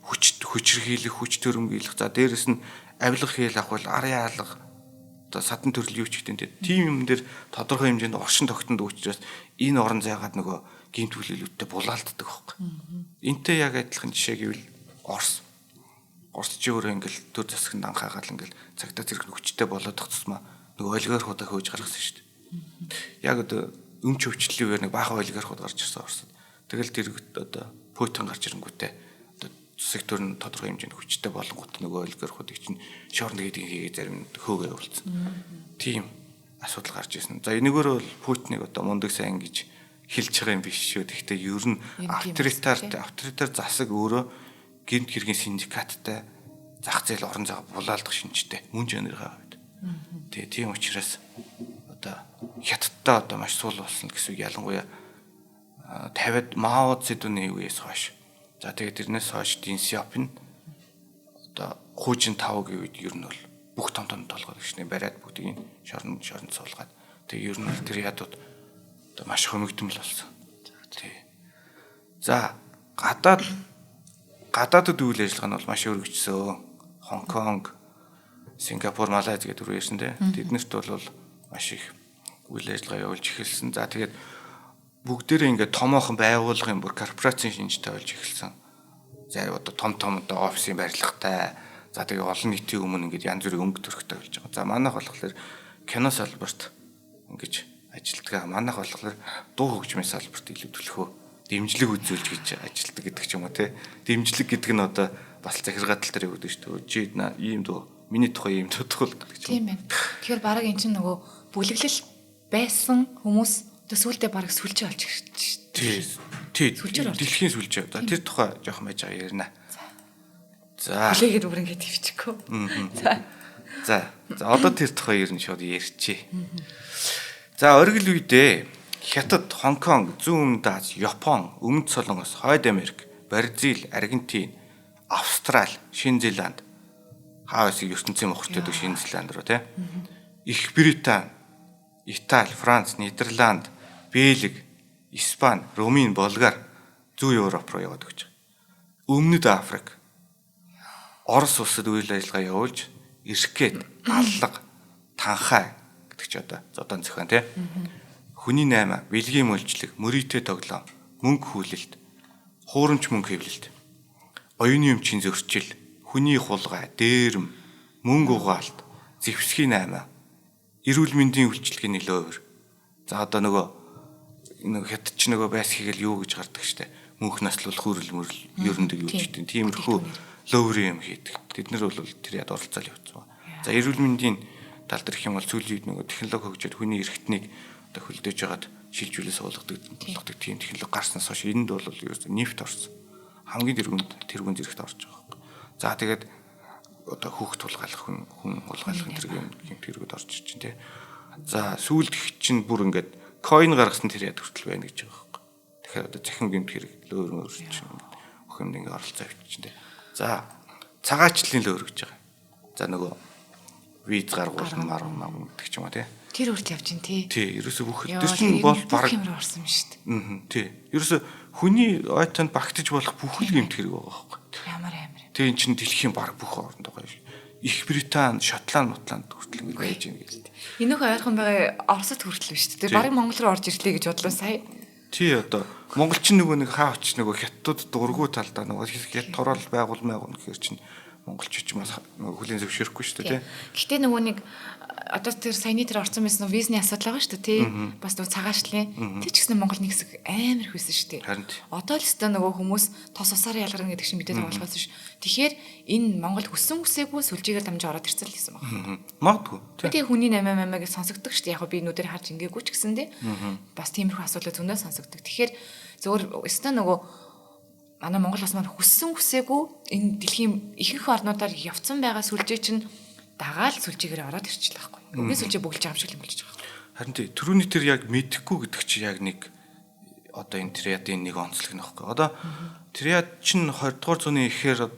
хүчрхийлэх, хүч төрөмгийлэх. За дээрэс нь авилга хийл авах бол арын алга одоо садан төрөл юу ч гэдэг тийм юм дээр тодорхой хэмжээнд оршин тогтнод учраас энэ орон зайгаад нөгөө гэмт хүлээлүүдтэй булаалддаг байхгүй. Энтэй яг адилхан жишээ гэвэл Орос ч өөрөө ингээл төр засагт анхаагаал ингээл цагтаа зэрэг хүчтэй болоод тусмаа нөгөө олигархуудаа хөөж гаргасан шүү дээ. Яг одоо өмч өвчлөлийн үеэр нэг баахан олигархууд гарч ирсэн Оросд. Тэгэл тэр одоо Путин гарч ирэнгүүтээ одоо сектор нь тодорхой хэмжээнд хүчтэй болонгууд нөгөө олигархуудыг чинь шорно гэдгийг зарим хөөгөө явуулсан. Тийм асуудал гарч ирсэн. За энэгээр бол Путиныг одоо мундаг сайн гэж хэлж байгаа юм биш шүү. Гэхдээ ер нь авторитар засаг өөрөө гэмт хэргийн синдикаттай зах зээл орон зайг булаалдах шинжтэй мөн чанарынхаа хувьд. Тэгээ тийм учраас одоо Хятадтай одоо маш сул болсон гэсэн ялангуяа 50-ад Мао Цзэдуны үеэс хойш. За тэгээд тэрнээс хойш Дэн Сяопин одоо хуучин 5 гэвд ер нь бол бүх том толгой гişний бариад бүгдийг шорон суулгаад тэгээ ер нь тэр ядууд одоо маш хөнөгдмөл болсон. Тий. За гадаадд үйл ажиллагаа нь бол маш өргөжсөн. Хонконг, Сингапур, Малайз гэдэг рүү ирсэн дээ. Тэднэрт бол маш их үйл ажиллагаа явуулж эхэлсэн. За тэгээд бүгдээрээ ингээд томоохон байгууллагын бүр корпорацийн шинжтэй болж эхэлсэн. За одоо том одоо офисын барилгатай. За тэгээд олон нийтийн өмнө ингээд янз бүрийн өнгө төрхтэй болж байгаа. За манайх болохоор кино салбарт ингэж ажилтгаа. Манайх болохоор дуу хөгжмийн салбарт илүү төлөхөө дэмжлэг үзүүлж гэж ажилтдаг гэдэг ч юм уу те. Дэмжлэг гэдэг нь одоо бас захиргаа тал дээр өгдөг шүү дээ. Чи ийм дуу миний тухай ийм дуудах гэдэг ч юм. Тийм байна. Тэгэхээр баг эн чинь нөгөө бүлэглэл байсан хүмүүс төсөөлдөө баг сүлжээ олж ирж шүү дээ. Сүлжээр орж. Дэлхийн сүлжээ. За тэр тухай жоохон байж байгаа ярина. За. Хүлээгээд бүр ингэ твчихгүй. За одоо тэр тухай ер нь шууд ярьчээ. За оргил үедээ Хятад, Хонконг, Зүүн Өмнөд Аз, Япон, Өмнөд Солонгос, Хойд Америк, Бразил, Аргентин, Австрали, Шинэ Зеланд хаавс ертөнцийн мохортой дэг Шинэ Зеланд руу тий. Их Британи, Итали, Франц, Нидерланд, Бельги, Испани, Румын, Болгар, Зүүн Европ руу яваад өгч байгаа. Өмнөд Африк, Орос улсад үйл ажиллагаа явуулж ирэх гээд аллага, танхай гэдэг чи зодон зохион тий. Хүний 8, бэлгийн мөлжлөг, мөрийтэй тоглоом, мөнгө хүлээлт, хуурамч мөнгө хэвлэлт, оюуны өмчийн зөрчил, хүний хулгай, дээрэм, мөнгө угаалт, зэвсгийн 8, эрүүл мэндийн үйлчилгээний лөөвөр. За одоо нөгөө хятад ч нөгөө байс хийгээл юу гэж гардаг штэ. Мөнх наслуулах хүрэл мөрл ерөндөг юу ч гэдэг. Тиймэрхүү лөөврийн юм хийдэг. Тэд нар бол тэр яд оролцоол явуулсан. За эрүүл мэндийн тал дээр их юм бол сүүлийн үед нөгөө технологи хөгжөөд хүний эрхтнийг одоо хөлдөөж байгаад шилжүүлээ суулгадаг тийм технологи гарснаас хойш энд бол ерөөсөө нефт орсон. Хамгийн тэргүүн зэрэгт орж байгаа байхгүй. За тэгээд одоо хүүхд тулгаалах хүн хулгайлахын тэргүүд орж ирж байна тий. За сүүлд их чинь бүр ингээд coin гаргасан тэр яд хүртэл байна гэж байгаа байхгүй. Тэгэхээр одоо захин гэмт хэрэг лөөр мөр чинь бүх юмд ингээд оролцоо авчих тий. За цагаачлалын лөөр гэж байгаа. За нөгөө виз гаргуулна маргам гэдэг ч юм уу тий. Тэр үрд явж ин тий. Тий, ерөөсө бүх тэр чинь бол баг юм орсон юм шүү дээ. Тий. Ерөөсө хүний ойтонд багтаж болох бүх л гэмт хэрэг байгаа байхгүй. Ямар. Тэгээ эн чинь дэлхийн баг бүх орнд байгаа юм. Их Британи, Шотланд, Мотланд хүртэл ингэ байж байна гэж. Энийхөө ойрхон байгаа Оросд хүртэл биш үү? Тэр барыг Монгол руу орж ирлээ гэж бодлоо сая. Тий одоо монголчин нөгөө нэг хаач нөгөө хятад дургуй талдаа нөгөө хят торол байгуулмаа гэхээр чинь монголч ч бас хүлийн зөвшөөрөхгүй шүү дээ тий. Гэхдээ нөгөө нэг одоо тэр саяны тэр орсон байсан визний асуудал байгаа шүү дээ тий. Бас нөгөө цагаачлалын тэр ч гэсэн Монгол нэг хэсэг амар их байсан шүү дээ. Одоо л өстой нөгөө хүмүүс тос усаар ялгарна гэдэг чинь мэдээд байгаа болохоос ш. Тэгэхээр энэ Монгол хүссэн үсээгүй сүлжээгээр дамжиж ороод ирсэн л гэсэн байна. Магадгүй. Тэгээ хүний 8 гэж сонсогддог шүү дээ. Яг би нүдээр харж ингээгүй ч гэсэн тий. Бас тиймэрхүү асуудал зөндөө сонсогддог. Тэгэхээр зөвөр өстой нөгөө манай Монгол бас маань хүссэн хүсээгүй энэ дэлхийн ихэнх орнуудаар явцсан байгаа сүлжээ чинь дагаал сүлжээгээр ороод ирчихлээ байхгүй. Үгүй сүлжээ бүглэж байгаа юм шиг юм болж байгаа. Харин тий түрүүний тэр яг мэдэхгүй гэдэг чи яг нэг одоо энэ триадын нэг онцлог нөхгүй. Одоо триад чинь 20 дугаар зууны ихээр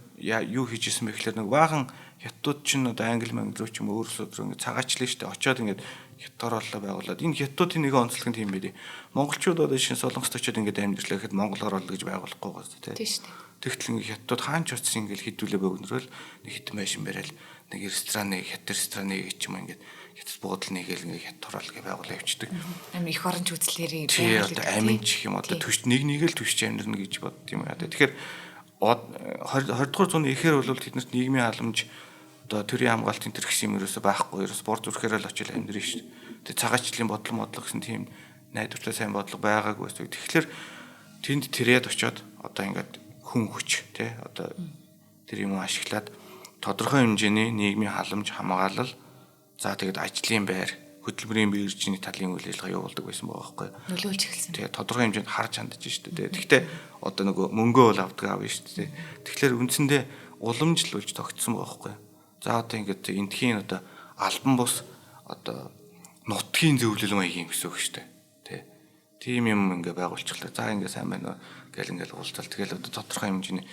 юу хийж исэн бэ гэхээр нэг баахан хятадууд чинь одоо англи руу ч юм өөрсдөө ингэ цагаачлаа штэ очиод ингэ хятадорлоо байгуулад энэ хятадуудын нэг онцлог нь тийм байлээ. Монголчууд одоо шинэ солонгост очиод ингэ амьдралаа гэхэд монголоор бол гэж байгуулахгүй гоос тий. Тийм штэ. Тэгтэл ингэ хятадууд хаанч очсон ингэ хідүүлээ бөгнөрөөл нэг хитэн байшин барайл нэг рестораныг хятад рестораныг гэж юм ингэ хятад буудал нэгээл ингэ хятадорол гэж байгуулаа явчихдаг. Амин их оронч үзлэрийн тий одоо амин ч юм одоо төш нэг л төшч амьдрна гэж бодд юм яа. Тэгэхээр 20 дугаар зууны ихээр бол тэднэрт нийгмийн халамж одоо төрийн хамгаалтын төр гэсэн юм ерөөсөй байхгүй. Ерөөс бор зүрхээр л очил амьдрын шүү дээ. Тэгээ цагаачлалын бодлого гэсэн тийм найдвартай сайн бодлого байгаагүй байсан. Тэгэхээр тэнд тэрэд очиод одоо ингээд хүн хүч тий одоо тэр юм ашиглаад тодорхой хэмжээний нийгмийн халамж хамгаалал за тэгээд ажлын байр хөтөлбөрийн биржийн талын үйл ажиллагаа явуулдаг байсан байгаа байхгүй. Нөлөөлж эхэлсэн. Тэгээ тодорхой хэмжээнд харж хандж шүү дээ. Тэгэхдээ одоо нөгөө мөнгөө бол авдаг аав шүү дээ. Тэгэхээр үндсэндээ уламжлуулж тогтсон байгаа байхгүй. За одоо ингээд эндхийн одоо албан бус одоо нутгийн зөвлөл маягийн гэсэн үг шүү дээ. Тэ. Тим юм ингээ байгуулчихлаа. За ингээ сайн байна гэл ингээл уулзал тэгэл одоо тодорхой хэмжээний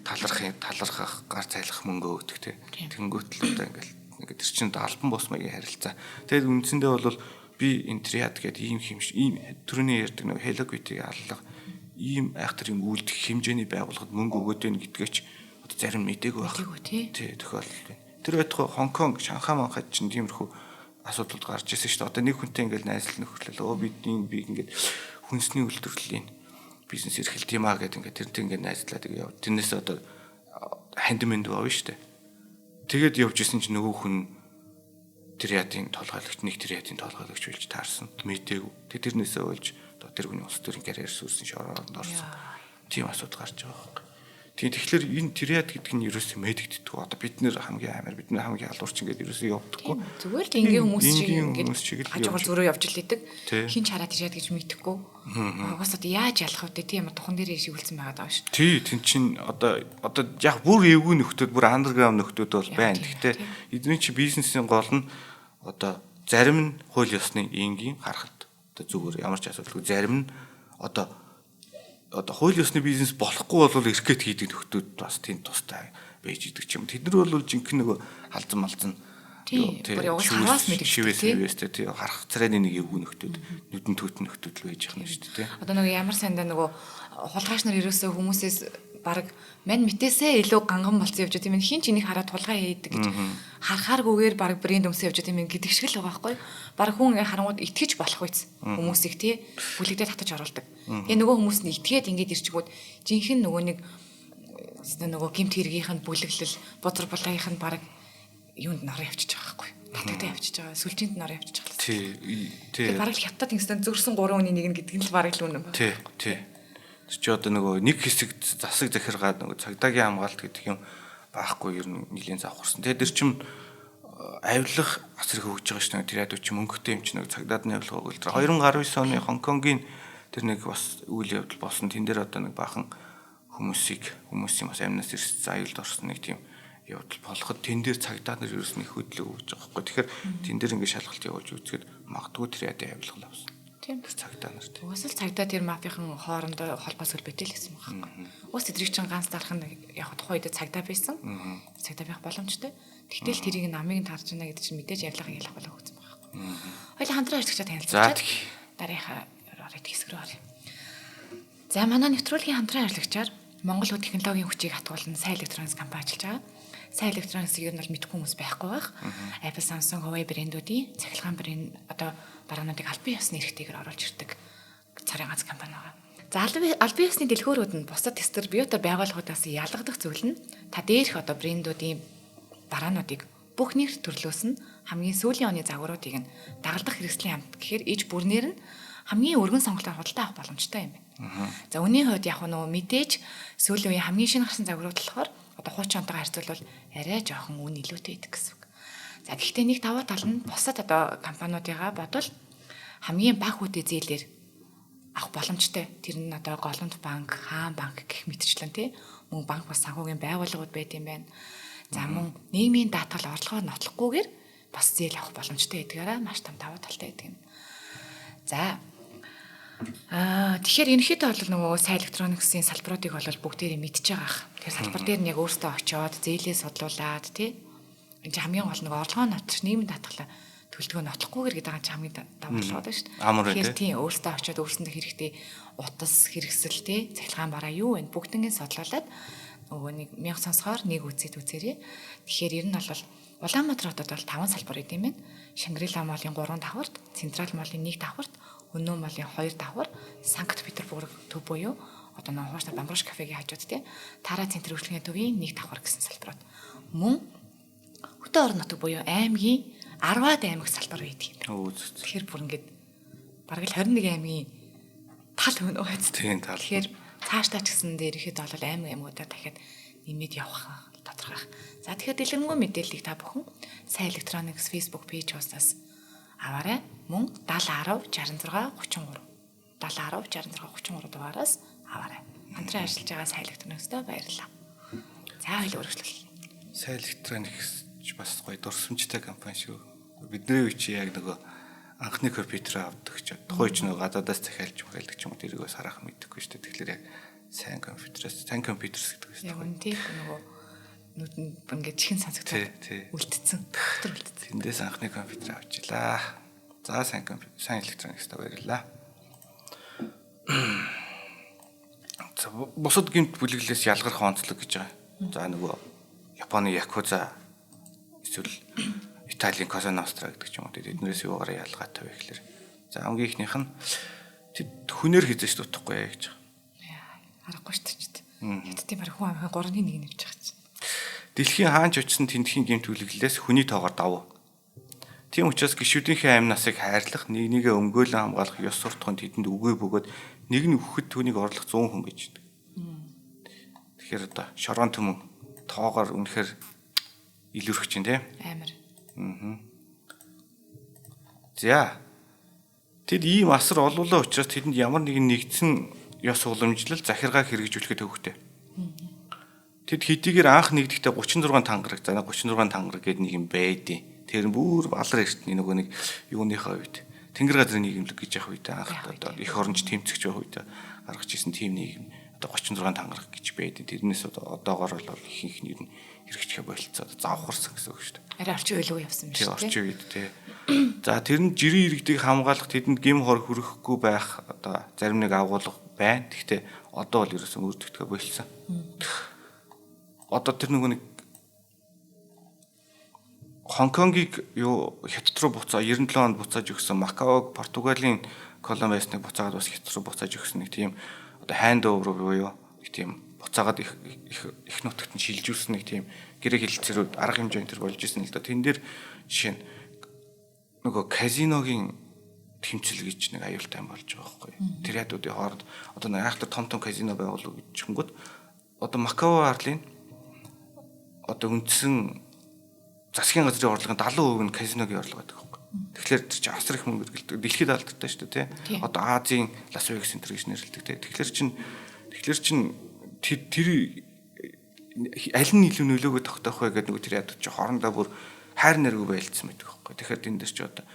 талархах гар цайлах мөнгөө өгдөг тэ. Тэнгүүтэл одоо ингээл ингээд тэр чинь албан бус маягийн харилцаа. Тэгээд үндсэндээ бол би энэ триад гэдэг ийм төрөний ярьдаг нэг хелогвитийг аллах ийм айхтар юм үйлдэх хэмжээний байгууллагад мөнгө өгөөд байна гэдгээч одоо зарим мдэггүй байх. Тий тохиолдол байна. Тэр байтугай Хонконг, Шанхай манхад чинь тиймэрхүү асуудлууд гарч ирсэн шүү дээ. Одоо нэг хүнтэй ингээл найзлал нөхөрлөө. Би ингээд хүнсний үйлдвэрлэлийн бизнес эрхэлт юм аа гэдэг ингээд тэрнтэй ингээд найзлаад яв. Тэрнээс одоо хандмэнд бав шүү дээ. Тэгээд явж исэн чинь нөгөө хүн тэр ядын толгойлагч нэг тэр ядын толгойлагч болж таарсан. Мэдээгүй. Тэрнээсээ болж одоо тэр хүний улс төрийн карьер сүрсэн шороонд орсон. Тийм асуудал гарч байгаа байхгүй. Тэгэхээр энэ триад гэдэг нь ерөөсөө мэдэгддэг. Одоо бид нэр хамгийн амар, бид нэр хамгийн алуурчин гэдэг ерөөсөө явдаггүй. Зүгээр л энгийн хүмүүс шиг л хажуугаар зөрөө явж л идэг. Хин чараад триад гэж мэдэхгүй. Угаас одоо яаж ялах вэ? Тийм тухан дээр шигүүлсэн байгаа даа шүү. Тий, тэн чин одоо яг бүр эвгүй нөхдүүд, бүр андерграунд нөхдүүд бол байна. Гэхдээ эдний чи бизнесийн гол нь одоо зарим нь хууль ёсны энгийн харахад одоо зүгээр ямар ч асуудалгүй, зарим нь одоо хууль ёсны бизнес болохгүй бол эрхэт хийдэг нөхдүүд бас тийм тустай байж идэг ч юм. Тэд нар бол жинхэнэ нөгөө халзан малзан хараас мэддэг тий харах царайны нэг эвгүй нөхдүүд нүдэн төтөн нөхдүүд л байж байгаа юм шүү дээ. Одоо нөгөө ямар сандаа нөгөө хулгайч нар ерөөсөө хүмүүсээс баг мань мэтээсээ илүү ганган болцсон явж байгаа юм. Хин ч энийг хараад хулгай хийдэг гэж харахааргүйгээр баг брэнд өмсөө явж байгаа юм гэдэг шиг л байгаа байхгүй. Баг хүн ингээ харангууд итгэж болох үйс хүмүүсийг тий бүлэгдээ татаж оруулдаг. Тэгээ нөгөө хүмүүс нь итгээд ингээд ирчгүүд жинхэнэ нөгөө гимт хэргийнх нь бүлэглэл бузар булаагийнх нь баг юунд нор явчихж байгаа байхгүй. Татагдаа явчихж байгаа. Сүлжээнд нор явчихж байгаа. Тий. Баг л хятад ингэсэн зөрсөн 3 хүний нэг нь гэдэг нь л баг л үнэн байна. Тий. Чи одоо нөгөө нэг хэсэг засаг захиргаад нөгөө цагдаагийн хамгаалалт гэдэг юм байхгүй ер нь нэлийн завхарсан. Тэгээд тэр чим авилах асар их хөгжиж байгаа шүү дээ. Тэр ядуу чи мөнгөтэй юм чи нөгөө цагдаад нь авилах өгөл. 2019 оны Хонконгийн тэр нэг бас үйл явдал болсон. Тэн дээр одоо нэг бахан хүмүүсийн бас амнаас ирсэн аюулд орсон нэг тийм явдал болоход тэн дээр цагдаа нар ерөөс нэг хөдлөө өгж байгаа байхгүй. Тэгэхээр тэн дээр ингээд шалгалт явуулж үзэхэд магадгүй тэр ядуу авилгал авсан. Тийм цагдаа нар тийм. Угсаал цагдаа тэр мафийн хоорондоо холбоос өлбөтэй л гэсэн юм байна. Уус тэдрийг чинь ганц дарах нь яг тухайн үед цагдаа байсан. Цагдаа байх боломжтой. Тэгтэл тэрийг намыг тарж байна гэдэг чинь мэдээж явлага ялах болоо гэсэн байна. Хоёул хамтран ажиллагчаа танилцуулаад дараагийн ороод хэсэг рүү оръё. За манай нэвтрүүлгийн хамтран ажиллагчаар Монгол Хөд технологийн хүчийг хатгуулна сайн электроникс компани ажиллаж байгаа. Сайн электрониксыг ер нь мэдгүй хүмүүс байхгүй байх. Apple, Samsung, Huawei брэндүүдийн цахилгаан брэнд одоо бараануудыг албан ёсны эрхтэйгээр оруулж ирдэг царийн ганц компани байгаа. За албан ёсны дэлгүүрүүд нь бусад дистрибьютор байгууллагуудаас ялгадах зүйл нь та дээрх одоо брэндүүдийн бараануудыг бүх нэр төрлөөс нь хамгийн сүүлийн оны загваруудыг нь дагалдах хэрэгслийн хамт гэхээр иж бүрнээр нь хамгийн өргөн сонголтоор худалдаа авах боломжтой юм байна. За үнийн хувьд яг нөгөө мэдээж сүүлийн үеийн хамгийн шинэ гарсан загварууд болохоор одоо хуучин онтойгоо харьцуулбал арай жоохон үн илүүтэй байдаг гэсэн үг. За гэхдээ нэг даваа тал нь бусад одоо компаниудыгаа бодвол хамгийн бага үдэ зээлээр авах боломжтой. Тэр нь одоо Голомт банк, Хаан банк гэх мэтчлэн тий мөн банк бас санхүүгийн байгууллагууд байт юм байна. За мөн нийгмийн даатгал орлогоо нотлохгүйгээр бас зээл авах боломжтой гэдгээрээ маш том даваа талтай байдаг юм. За тэгэхээр ерөнхийдөө бол нөгөө сайн электрониксын салбаруудыг бол бүгдээрээ мэдж байгаа ах. Тэгэхээр салбар дээр нь яг өөртөө очиод зээлээ судлуулад тий энэ хамгийн гол нэг орлогоо нотч нийгмийн даатгалаа төлөвлөгөө нотлохгүйгээр гэдэг нь хамгийн даваалгаад байна шүү дээ. Тэгэхээр тий өөртөө очиод өөрсөндөө хэрэгтэй утас хэрэгсэл тий цахилгаан бараа юу вэ бүгднийг судлуулад нөгөө нэг 1000 сонсохоор нэг үзээд үзээрэй. Тэгэхээр ер нь бол Улаанбаатар хотод бол 5 салбар идэм байна. Шангрила молын 3 давхарт, Централ молын 1 давхарт, Өнөө молын 2 давхар, Санкт Петербург төв буюу одоо нэг хуурай Бамбарш кафегийн хажууд тий Тара центр үйлчлэгийн төвийн 1 давхар гэсэн салбарууд. Мөн Хөтөө орон нутаг буюу аймгийн 10-аад аймаг салбар байдаг юм. Тэгэхээр бүр ингээд бараг л 21 аймгийн тал өнөө байц. Тийм тал. Тэгэхээр цаашдаа ч гэсэн дээр ихэд бол аймагуудаар дахиад нэмээд явах тодорхой. За тэгэхээр дэлгэрэнгүй мэдээллийг та бүхэн сайн электроникс Facebook пэйжээс аваарай. Мөн 70 10 66 33 70 10 66 33 дугаараас аваарай. Хамтран ажиллаж байгаа сайн электроникстэй баярлалаа. За хоёул өргөжлөл. Сайн электроникс бас гоё дурсамжтай компани шүү. Бидний үе чи яг нөгөө анхны компьютер авдаг ч тухайн ч нөгөө гадаадаас захиалж махалдаг ч юм уу тэрийг бас харах мэддэггүй шүү дээ. Тэгэхээр яг сайн компьютерс гэдэг шүү дээ. Яг үнтэй нөгөө нүдэнд ингээд чихэн сонсогдсон. Үлдсэн. Доктор үлдсэн. Тэндээс анхны компьютер авчлаа. За сайн электроникстай баярлалаа. За бусад гэмт бүлэглээс ялгарх онцлог гэж байгаа. За нөгөө Японы Якуза эсвэл Италийн Cosa Nostra гэдэг ч юм уу тэднээс юугаар ялгаатай вэ гэхээр за хамгийн ихнийх нь хүнээр хизэж дутахгүй яа гэж байгаа. Харахгүй шүү дээ. Хэд тийм баг хүн амын 3-ны 1 нэвж байгаа чинь. Дэлхийн хаанч очсон тентхийн гэмт бүлэглээс хүний тоогоор давуу. Тийм учраас гишүүдийнхээ амь насыг хайрлах, нэгнийгээ өмгөөлөн хамгаалах ёс суртахуйн тэдэнд үгүй бөгөөд нэг нь өгөхөд түүнийг орлох 100 хүн байж байдаг. Тэгэхээр одоо шоргон түмэн тоогоор үнэхээр илүүрэх чинь тий. Амар. За. Тэд ийм асар олуулаа учраас тэдэнд ямар нэгэн нэгдсэн ёс уламжлал захиргааг хэрэгжүүлэхэд төвхтэй. Тэд хэдийгээр анх нэгдэхдээ 36 тангараг, за 36 тангараг гэдэг нэг юм байдیں۔ Тэр нь бүр балар эртний нөгөө нэг юуныхаа үед Тэнгэр газрын нийгэмлэг гэж явах үед анх одоо их оронч тэмцэгч байх үед гаргаж ирсэн тийм нийгэм одоо 36 тангараг гэж байдیں۔ Тэрнээс одоогоор бол ихэнх нэр нь хэрэгжихэ болцоод завхарсан гэсэн үг шүү дээ. Арай орчин үеийн үе явсан биш үү? Орчин үед тий. За тэр нь жирийн иргэдийг хамгаалах тэдэнд гим хор хүрэхгүй байх одоо зарим нэг агуулга байна. Гэхдээ одоо бол ерөөсөн үрдэгдэхэ болцсон. Одоо тэр нөгөө нэг Хонконгийг юу хятад руу буцаа 97 онд буцааж өгсөн Макаог Португалийн колони байсныг буцаагаад бас хятад руу буцааж өгсөн нэг тийм одоо хайн дуур буюу нэг тийм буцаагаад их нутагт нь шилжүүлсэн нэг тийм гэрээ хэлэлцээрүүд арга хэмжээ энэ төр болж исэн л да. Тэн дээр жишээ нь нөгөө казиногийн тэмцэл гэж нэг аюултай юм болж байгаа байхгүй. Тэр ядуудын хооронд одоо нэг айхтар том казино байгуулах гэж хөнгөд одоо Макао арлын одоо үндсэн засгийн газрын орлогын 70% нь казиногийн орлого байдаг байхгүй. Тэгэхээр тэр чинь асар их мөнгө эргэлдэг. Дэлхийд алдартай шүү дээ, тий. Одоо Азийн Лас Вегас центр гэж нэрлэдэг, тий. Тэгэхээр чин тэр аль нь илүү нөлөөгөө тогтоох вэ гэдэг нөгөө тэр ядууд чи хоорондоо бүр хайр нэргүй байлцсан байдаг байхгүй. Тэгэхээр энэ дээр чи одоо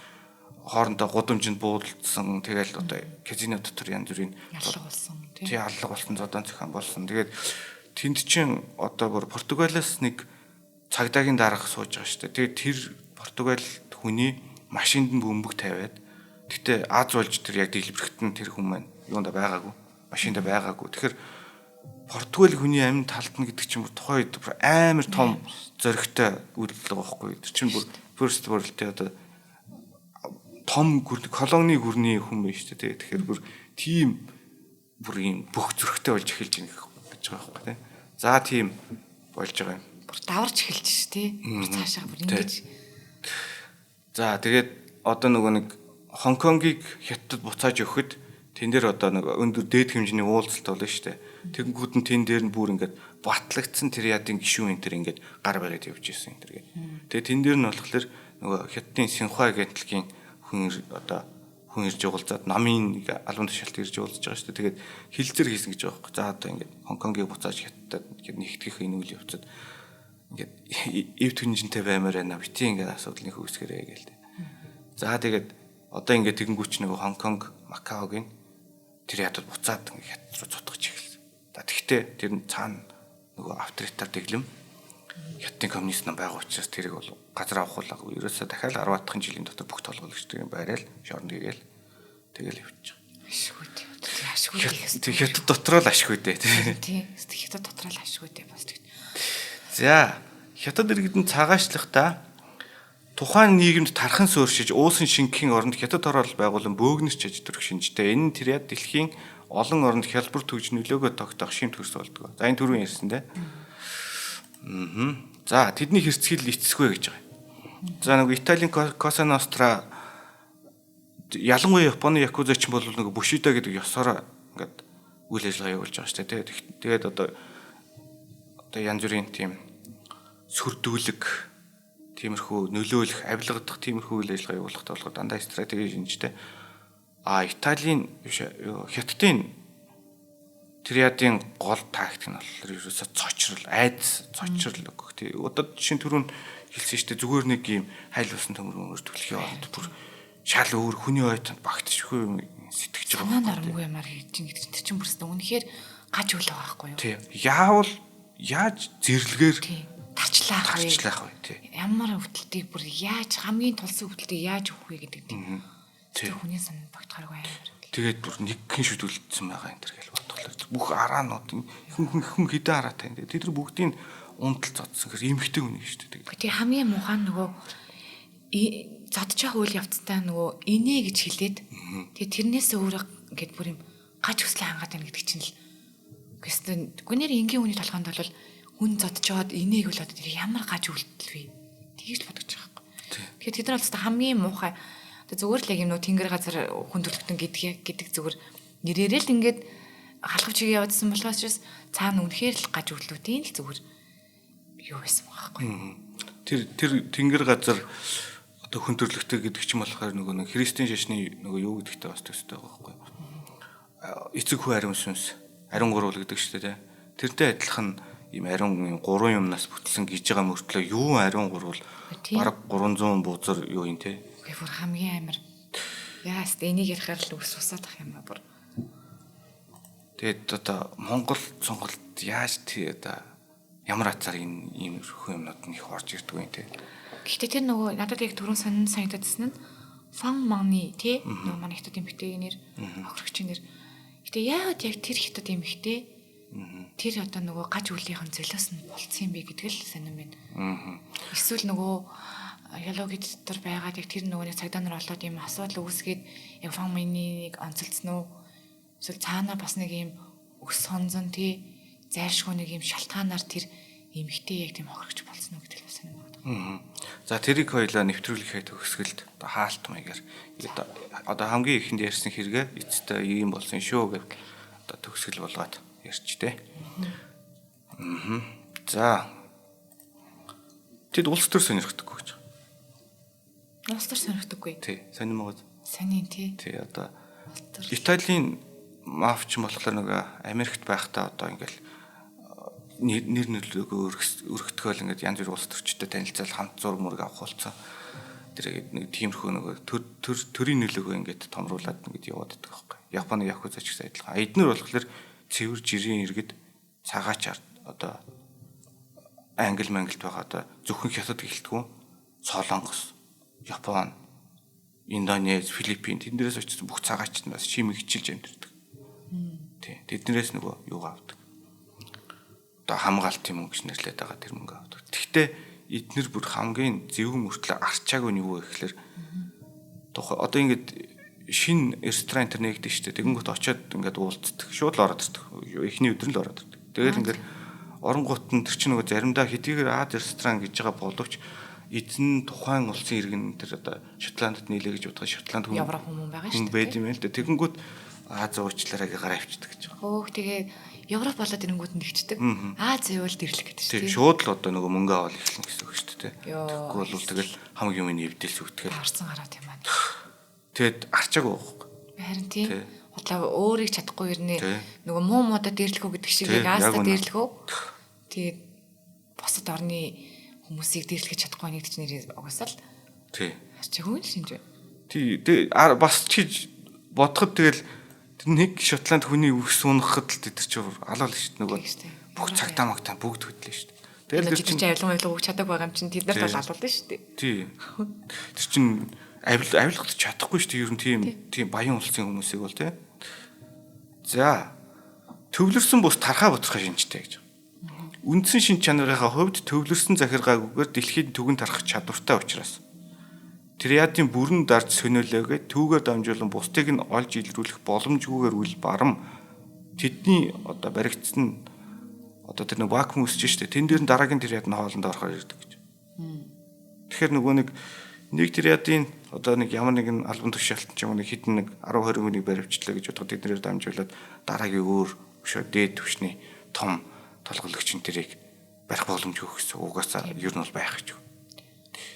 хоорондоо гудамжинд буудалдсан тэгэл одоо казино дотор янз бүрийн алга болсон, тий. Тий, алга болсон, зодон зохион болсон. Тэгээд тэнд чин одоо бүр Португалиас нэг цагдаагийн дарга сууж байгаа шүү дээ. Тэгээд тэр Португал хүний машинд нь бөмбөг тавиад гэтээ Аз болж тэр яг дэлбэрэгтэн тэр хүн маань юунда байгаагүй. Машинда байгаагүй. Тэгэхээр Португал хүний амин талтна гэдэг чинь тухайн үед амар том зоригтой үйлдэл байгаа байхгүй. Тэр чинь бүр first world те одоо том колони гүрний хүн байна шүү дээ. Тэгэхээр бүр тийм бүр юм бүх зөрөгтэй болж эхэлж байгаа гэж байгаа байхгүй те. За тийм болж байгаа юм. Бүр даварч эхэлж ш тий. Бүр цаашаа бүр ингэж. За тэгээд одоо нөгөө нэг Хонконгийг хятад буцааж өгөхөд тэн дээр одоо нэг өндөр дээд хэмжээний уулзалт болно шүү дээ. Тэгэнгүүт нь тэн дээр нь бүр ингээд батлагдсан тэр ядын гишүүн энэ төр ингээд гар бариад явж ирсэн энэ төр гээд. Тэгээд тэн дээр нь болохоор нөгөө хятадын Синхуа гэнтэлгийн хүн ирж уулзаад намын нэг албан тушаалт ирж уулзж байгаа шүү дээ. Тэгээд хилцээр хийсэн гэж байгаа байхгүй. За одоо ингээд Хонконгийг буцааж хятадад ингээд нэгтгэх энэ үйл явцад ингээд эв түнжинтэй баймаар байна. Бити ингээд асуудлыг үүсгэрээ гээл. За тэгээд одоо ингээд тэгэнгүүч нэг Хонконг, Макаогийн тэр ядад буцаад ингээд хятад руу цутгаж эхэлсэн. За тэгтээ тэр нь цаана нөгөө авторитар дэглэм хятадын коммунист нам байгаа учраас тэрийг бол газар авахулаагүй. Ерөөсөө дахиад 10 атхан жилийн дотор бүх толгойлогчдыг байраал шорнд гээл тэгэл явчих. Ашгүй дээ. Ашгүй дээ. Тэг хятад дотроо л ашгүй дээ. Тий. Хятад дотроо л ашгүй дээ бас тэг. За хятад иргэдэнд цагаачлахдаа тухайн нийгэмд тархан суурьшиж уусан шингэхийн оронд хятад орол байгуулан бөөгнөс чиж төрөх шинжтэй. Энэ нь тэр яд дэлхийн олон оронд хялбар төгж нөлөөгөө тогтоох шим төрс болдог. За энэ түрүүн ярьсан дээ. За тэдний хэрцгийл эцэсгүй гэж байгаа. За нэг Италийн Коса Ностра ялангуяа Японы якузач бол нэг Бушида гэдэг ёсоор ингээд үйл ажиллагаа явуулж байгаа шүү дээ. Тэгээд одоо янз бүрийн тийм сүрдүүлэг тиймэрхүү нөлөөлөх, авилгадах тиймэрхүү үйл ажиллагаа явуулахад болохоор дандаа стратеги шинжтэй. Италийн хятадын тэр ядын гол тактик нь болохоор ерөөсө цочрол, айдас цочрол өгөх. Тий. Одоо жишээ түрүүн хэлсэн шүү дээ. Зүгээр нэг юм хайл усан төмөр төлөхий болоод бүр шал өөр хүний ойтонд багтчихгүй сэтгэж байгаа. Санаа нарамгүй юмар хийж гэдэг чинь бүр өстө үнэхээр гаж өглөө байхгүй юу? Тий. Яавал яаж зэрлэгээр тарчлаах вэ? Тий. Ямар өвдөлтийг бүр яаж хамгийн тулсан өвдөлтийг яаж өгөх вэ гэдэг тийм. Тий. Хүний санаа багтахааргүй амар. Тэгээд бүр нэгхэн шүдүүлсэн байгаа энэ төр гэж бодглоо. Бүх араанууд хүн хэдэн араатай энэ. Тэд нар бүгдийг унтал цодсон гэхээр эмхтэй үнийг шүү дээ. Тэгээ хамгийн муухай нөгөө зодж байгаа үйл явцтай нөгөө инээ гэж хэлээд тэгээ тэрнээс өөрөө ингээд бүр юм гаж хүслээ хангаад байна гэдэг чинь л гэвч гүнээр энгийн хүний толгойд бол хүн зодж жоод инээг л одоо тэр ямар гаж үлдэл вэ? Тэгж л бодож байгаа юм. Тэгэхээр тэд нар бол хамгийн муухай зүгээр л яг юм нөгөө тэнгэр газар хүн төлөвтөн гэдэг зүгээр нэрээрээ л ингээд халахв чигээ явуулсан болохоос цаана үнэхээр л гаж өглөөдийн л зүгээр юу байсан байхгүй. Тэр тэнгэр газар одоо хүн төрлөختөй гэдэг ч юм болохоор нөгөө нэг христийн шашны нөгөө юу гэдэгтэй бас төстэй байгаа байхгүй. Эцэг хүү ариун сүнс, ариун гурвал гэдэг шүү дээ. Тэрнтэй адилхан ийм ариун гурван юмнаас бүтэлсэн гэж байгаа мөртлөө юу ариун гурвал бараг 300 бузар юу юм те. Үгүй бүр хамгийн амар. Яас энийг ярихаар л үс усаад ах юм аа бүр. Тэгээд одоо Монгол сонголт яаж тий одоо ямар атаар энэ ийм юмнууд нь их орж ирдэг юм те. Гэхдээ тэр нөгөө надад яг түрүүн санагдсан нь Фан Маны тий нөгөө манай хятад эмэгтэй нэр охирогчийн нэр. Гэтэ яагаад яг тэр хятад эмэгтэй тэр одоо нөгөө гаж үлийнхэн золиос нь болцсон юм бэ гэдэг л сонирм байна. Эсвэл нөгөө ялоогид дотор байгаад яг тэр нөгөө нэг цагдаа нар олоод ийм асуудал үүсгээд яг Фан Маныг онцолцсон уу? Эсвэл цаанаа бас нэг ийм өс сонзон тий зайлшгүй нэг ийм шалтгаанаар тэр эмэгтэй яг тийм охирогч болсон уу гэдэг л сонирм байна. За тэрийг хоёлаа нэвтрүүлэхэд төгсгөлд одоо хаалт маягаар одоо хамгийн ихэнд ярьсан хэрэгэ эцэстээ ийм болсон шүү гэж одоо төгсгөл болгоод ярьч тээ. За тэд улс төр сонирхдаггүй гэж. Улс төр сонирхдаггүй. Тий, сонирм байгаа. Сонин тий. Тий одоо Италийн мафч болохоор нөгөө Америкт байхдаа одоо ингээл нэр нөлөөгөө өргөтгөөл ингээд янз бүр улс төрчтэй танилцал хамт зураг мөрөг авах болсон. Тэр нэг тиймэрхүү нөгөө төрийн нөлөөгөө ингээд томруулад ингээд яваад байдаг байхгүй. Японы якузач гэсэн адилхан. Эднэр болохоор цэвэр жирийн иргэд цагаач одоо англи манглд байгаа одоо зөвхөн хятад гэлтгүү Солонгос, Япон, Индонез, Филиппин тэндээс очсон бүх цагаачд нь бас шимэг хичилж амьдэрдэг. Тий. Тэднэрээс нөгөө юу авдаг. Одоо хамгаалтын мөнгө гэж нэрлэдэг байгаа тэр мөнгө авдаг. Гэхдээ эднэр бүр хамгийн зөвхөн мөртлөө арчаагүй нь юу вэ гэхээр одоо ингээд шин ресторан тэр нэгдэг шүү дээ. Тэгэнгүүт очиод ингээд уулздаг. Шууд л ороод ирдэг. Эхний өдөр л ороод ирдэг. Тэгээд ингээд оронгууд нь тэр чинь нөгөө заримдаа хэдийгээр Аз ресторан гэж байгаа боловч эзэн тухайн улсын иргэн тэр одоо Шотландд нийлээ гэж бодоход Шотланд хүн Европ хүмүүс байгаа шүү дээ. Байд юм л дээ. Тэгэнгүүт Аз уучлаарай гараа авчдаг гэж байгаа. Хөөх тэгээ Европ болоод ирэнгүүт нэгчдэг. Аз явал дэрлэх гэдэг шүү дээ. Шууд л одоо нөгөө мөнгө аваад эхэлнэ гэсэн үг шүү дээ. Тэгэхгүй бол тэгэл хамаг юм нэвдэлс үтгэл харсан гараад юм байна. Тэгэд арчаагүй байхгүй. Харин тийм. Худлаа өөрийг чадахгүй ирнэ. Нөгөө муу муудаа дэрлэх үү гэдэг шиг Азта дэрлэх үү. Тэгээд босод орны хүмүүсийг дэрлэж чадахгүй нэгдэж нэр угасаал. Тий. Арчаагүй л шинж. Тий. Бас чи бодоход тэгэл нэг Шотланд хүний үс унахад л тэр чинь алал шүү дээ нөгөө бүх цагтаа магтаа бүгд хөдлөө шүү дээ. Тэгэл тэр чинь авилгын өгч чаддаг байгаа юм чинь тэд нарт бол алуулна шүү дээ. Тий. Тэр чинь авилгах чадахгүй шүү дээ. Ер нь тийм баян улсын хүмүүсийг бол тий. За төвлөрсөн бус тархаа боцохоо шинжтэй гэж. Үндсэн шин чанарынхаа хувьд төвлөрсөн захиргаагүйгээр дэлхийд түгэн тархах чадвартай учраас триадын бүрэн дарж сөнөөлөөгээд түүгээр дамжуулан бусдыг нь олж илрүүлэх боломжгүйгээр үл барам тэдний одоо баригдсан одоо тэр нэг вакуум үсэж штэ тэн дээр нь дараагийн триад нь хоолнд орохоор ирдэг гэж. Тэгэхээр нөгөө нэг триадын одоо нэг ямар нэгэн албан тушаалтан ч юм уу нэг хитэн нэг 10 20 хүнийг баривчлаа гэж бодоход тэднээр дамжуулаад дараагийн өөр өшөө дээд түвшний том толгологч нэрийг барих боломжгүй гэсэн угаасаа ер нь бол байх гэж.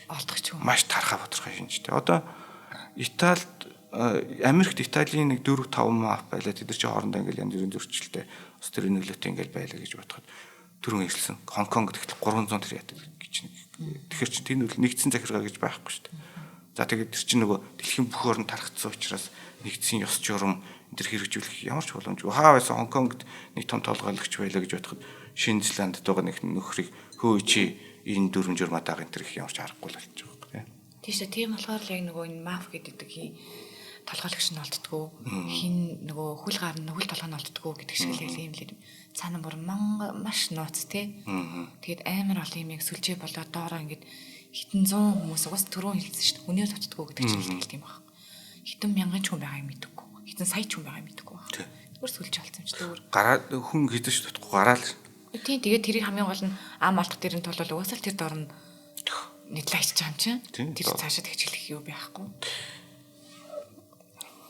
Олдох ч юм. Маш тархаа бодрохой шинжтэй. Одоо Италид Америкт Италийн нэг 4 5 маф байлаа. Тэд нар чи хоорондоо ингээл янз бүрийн зөрчилтэй ус төрийн нөлөөтэй ингээл байлаа гэж бодоход түрүүн хэлсэн Хонконг гэхдээ 300 тэр ятдаг гэж нэг. Тэгэхээр чи тэр нь нэгдсэн захиргаа гэж байхгүй шүү дээ. За тэгээд тэр чинь нөгөө дэлхийн бүх орнд тархацсан учраас нэгдсэн ёс журам энэ төр хэрэгжүүлэх ямар ч боломжгүй. Хаа байсан Хонконгт нэг том толгойлогч байлаа гэж бодоход Шинэ Зеландд байгаа нэг нөхрийг хөө чи энэ 4 журматаг энэ төр их ямар ч аргагүй л болж байгаа юм. Тийш тийм болохоор л яг нөгөө энэ маф гэдэг толгойлогч нь олддгоо хин нөгөө хүл гар нь хүл толгой нь олддгоо гэдэг шиг л юм лээ. Цаана бүр маш нууц тий. Тэгээд амар олон юм яг сүлжээ болоод доороо ингээд хитэн 100 хүмүүс угаас түрүүн хэлсэн шүү дээ. Үнээр тотдгоо гэдэг чинь хэлдэг юм байна. Хитэн мянган ч хүн байгаа юм мэдэггүй. Хитэн сая ч хүн байгаа юм мэдэггүй байна. Зүгээр сүлж болсон юм чи зүгээр. Гараа хүн хитэж тутахгүй гараа л. Тийм тэгээд тэрийг хамгийн гол нь ам алдах дэрэн тул угаасаа л тэр дор нь нэтлээ ичж байгаа юм чинь. Тэр цаашаа тэгчлэх юу байхгүй.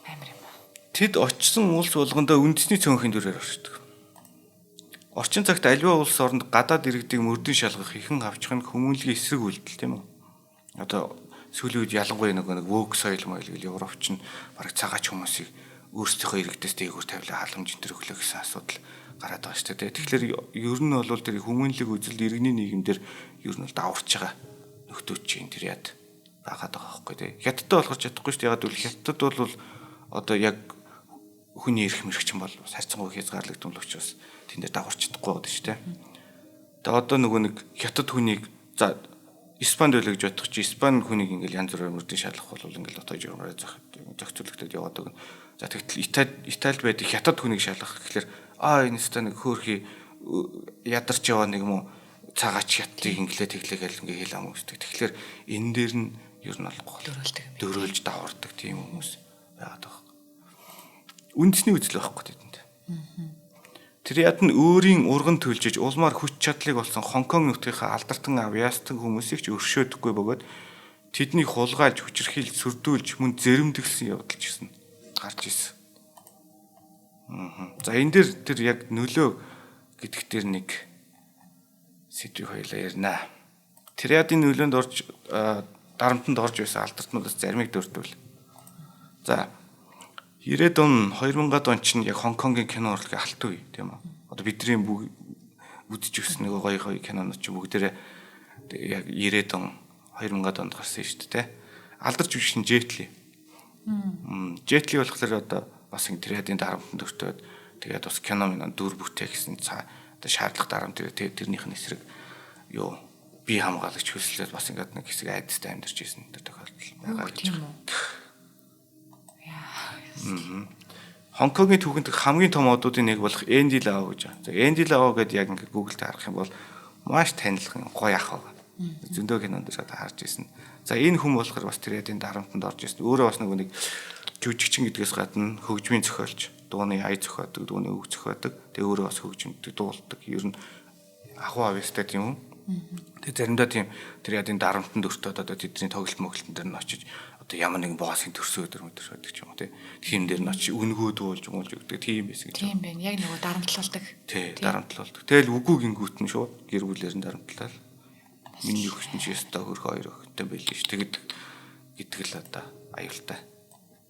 Амар юм. Тэд очсон улс болгондоо үндэсний цөөнхийн дүрээр оршдог. Орчин цагт аливаа улс оронд гадаад иргэдийг мөрдөн шалгах ихэн авчхын хүмүүнлэгийн эсрэг үйлдэл тийм үү? Одоо сүүлийн үед ялангуяа нэг woke soil мойл гэл Европч нь бараг цагаач хүмүүсийг өөрсдийнхөө иргэдээс дээгүүр тавилаа халамж энэ төр өглөө гэсэн асуудал гараад байгаа шүү дээ. Тэгэхээр ер нь бол тэр хүмүүнлэг үзэл иргэний нийгэмдэр ер нь бол даварч байгаа нөхдөөч чинь тэр яд байгаад байгаа байхгүй тий. Хятадтай болохоор чадахгүй шүү дээ. Ягаад гэвэл хятадд бол одоо яг хүний эрх мэрэгчин бол харьцангуй хязгаарлагдсан л учраас тэнд дээр даварч чадахгүй байдаг шүү дээ. Тэгээ одоо нөгөө нэг хятад хүнийг за Испанд байлгаж бодох чи Испани хүнийг ингээл янз бүрээр мөрдөн шалгах бол ингээл отоо жирмээр зохицуулагдаад яваад байгаа. За тэгтэл Италид байдаг хятад хүнийг шалгах гэхэлэр энэ ста нэг хөөрхий ядарч яваа нэг юм уу цагаач хятадыг инглээ тэглэгээл ингээ хэл ам үүсдэг. Тэгэхээр энэ дээр нь ер нь болохгүй дөрөөлж давардаг тийм хүмүүс байгаад байгаа. Үндэсний үзэл байхгүй тэдэнд. Тэр яд нь өөрийн урган төлжиж улмаар хүч чадлыг болсон Хонконг нутгийнхаа алдартан авьяастан хүмүүсийг ч өршөөдөггүй бөгөөд тэднийг хулгайлж хүчрхийлж сүрдүүлж мөн зэрэмдэглэсэн явдал гэсэн гарч ирсэн. За энэ дээр тэр яг нөлөө гэдэгт тэр нэг сэдвийг хоёлаа ярина. Тэр ядын нөлөөнд орж дарамтанд орж байсан алдартнуудаас заримыг дурдвал. За 90-ад он 2000-ад он чинь яг Хонконгийн кино урлагийн алтан үе тийм үү. Одоо бидний үзэж өгсөн нэг гоё кинонууд ч бүгдээрээ яг 90-ад он 2000-ад онд гарсан шүү дээ. Алдарч үгшин Жетли. Жетли болохоор одоо бас тэр ядын дарамтанд өртөөд тэгээд бас кино дүр бүтээ гэсэн одоо шаардлага дарамт тэрнийх нь эсрэг юу бие хамгаалагч хөслөлөд бас ингээд нэг хэсэг айдастай амьдарч ирсэн тэр тохиолдол байгаа гэж байна. Хонконгийн түүхэнд хамгийн том одуудын нэг болох Энди Лао гэж байна. За Энди Лао гэдэг яг ингээд Google-д харах юм бол маш танилах гоё ах байгаа. Зөндөө кинонд дээр харж ирсэн. За энэ хүн болохоор бас тэр ядын дарамтанд орж ирсэн. Өөрөө бас нэг жүжигчин гэдгээс гадна хөгжмийн зохиолч, дууны ая зохиодог, дууны үг зохиодог. Тэгээ өөрөө бас хөгжимд дуулдаг. Ер нь ахуй авьяастай тийм үү? Тэгээ заримдаа тийм тэр ядын дарамтанд өртөөд одоо тэдний тоглолт моглолтын дээр нь очиж одоо ямар нэгэн боосын төрсөн өдөр байдаг ч юм уу тийм дээр нь очиж үнгөө дуулж өгдөг тийм байсан гэж. Тийм байна. Яг нөгөө дарамтлуулдаг. Тий, дарамтлуулдаг. Тэгэл үгүй гингүүт нь шууд гэр бүлээр нь дарамтлал. Миний өгсөн чи өстө хөрх хоёр охинтой байлээ ш. Гэдэг л одоо аюултай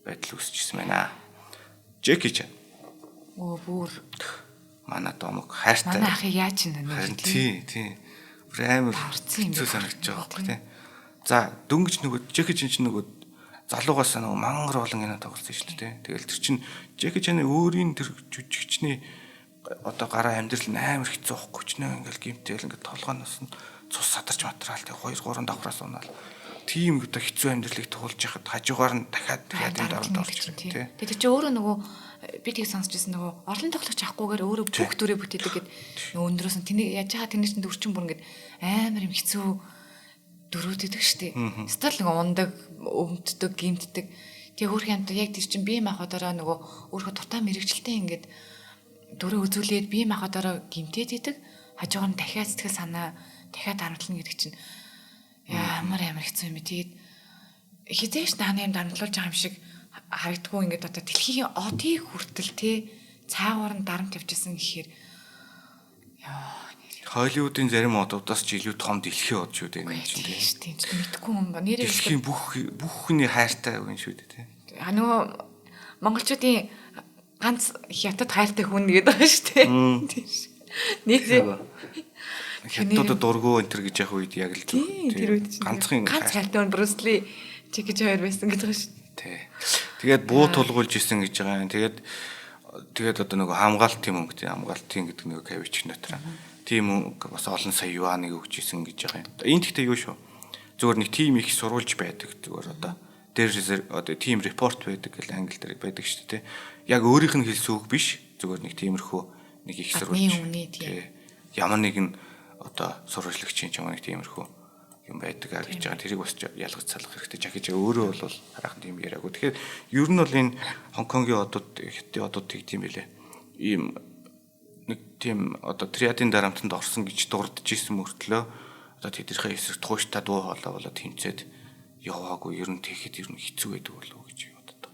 байдал үүсчихсэн байна. Джеки Чан. Бүр манай домог хайртай. Манай ахыг яаж нэ? Тий. Амар хэцүү санагдаж байгаа байхгүй тий. За дөнгөж нөгөө Джеки Чан чинь нөгөө залуугаас нөгөө мангар олон кино тоглосон шүү дээ. Тэгэл тэр чинь Джеки Чаны өөрийн тэр жүжигчний одоо гараа амьдрал амар хэцүү байхгүй ч нэ ингээл гимтэл ингээд толгооноос нь цус садарч материал тий 2 3 давхраас унаал. Тийм одоо хэцүү амьдралыг туулж яхад хажуугаар нь дахиад ядын дарамт орж ирсэн тий. Тэгээд чи өөрөө нөгөө би тийг сонсчихсан нөгөө орлон тоглогч авахгүйгээр өөрөө бүх дүрээ бүтээдэг гэд нөгөө өндрөөс нь тэний яаж байгаа тэний чинь дөрчин бүр ингээд амар юм хэцүү дөрүүд идэг штеп. Стал нөгөө ундаг, өвмддөг, гимтдэг. Тэгээ хөөх юмд яг тэр чинь бие махбодороо нөгөө өөрөө дутаа мэрэгчлээ ингээд дөрөө үзүүлээд бие махбодороо гимтээд идэг. Хажуугаар нь дахиад сэтгэл санаа дахиад дарамтлна гэдэг чинь ямар хэцүү юм бэ. Тэгээд хизээш дааны юм дарамтлуулж байгаа юм шиг харагдгүй ингээд одоо дэлхийн одыг хүртэл те цаагаар нь дарамт явчихсан гэхээр Холливуудын зарим одуудаас ч илүү том дэлхийн од шүү дээ энэ чинь тийм мэдгүй юм ба нэрээ дэлхийн бүх хүний хайртай хүн шүү дээ те. Нөгөө монголчуудын ганц хятад хайртай хүн гэдэг байгаа шүү дээ. Нэрээ хятадууд дургу энэ төр гэж яг үед яг л тэр үед чинь ганц хайртай Брюс Ли Джеки Чан байсан гэж байгаа шүү. Тэгээд буу тулгуулж исэн гэж байгаа юм. Тэгээд одоо нөгөө хамгаалтын мөнгө тийм хамгаалтын гэдэг нөгөө кавич нөтер. Тийм мөнгө бас олон сая юаныг өгч исэн гэж байгаа юм. Энэ гэхдээ юу шүү. Зүгээр нэг тим их сурвалж байдаг зүгээр одоо дээр одоо тим репорт байдаг гэл англи дээр байдаг шүү дээ. Яг өөрийнх нь хэлсэн үг биш. Зүгээр нэг тиймэрхүү нэг их сурвалж. Ямар нэгэн одоо сурвалжлагчийн ч юм нэг тиймэрхүү юм байдаг гэж байгаа. Тэрийг бас ялгаж салах хэрэгтэй. Жакич өөрөө бол хараахан тийм яриаггүй. Тэгэхээр ер нь бол энэ Хонконгийн одууд хятадын одууд тийм байлээ. Ийм нэг тийм одоо триадын дарамтанд орсон гэж дурдж исэн мөртлөө одоо тэднийхээ эсрэг тууштай дуу хоолой болоод тэмцээд яваагүй. Ер нь тэгэхэд ер нь хэцүү байдаг болов уу гэж боддог.